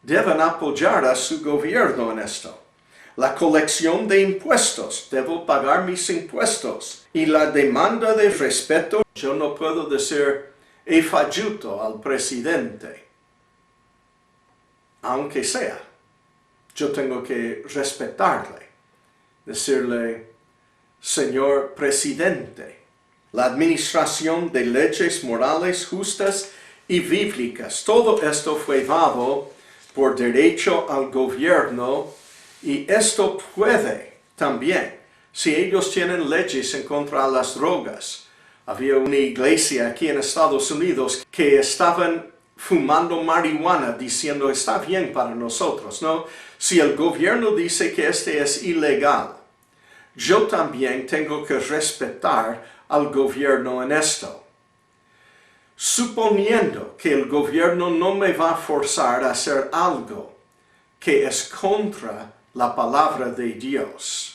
Speaker 1: Deben apoyar a su gobierno en esto. La colección de impuestos. Debo pagar mis impuestos. Y la demanda de respeto. Yo no puedo decir falluto al presidente. Aunque sea. Yo tengo que respetarle. Decirle, señor presidente. La administración de leyes morales justas y bíblicas. Todo esto fue dado por derecho al gobierno y esto puede también, si ellos tienen leyes en contra de las drogas. Había una iglesia aquí en Estados Unidos que estaban fumando marihuana diciendo está bien para nosotros, ¿no? Si el gobierno dice que este es ilegal, yo también tengo que respetar al gobierno en esto. Suponiendo que el gobierno no me va a forzar a hacer algo que es contra la palabra de Dios.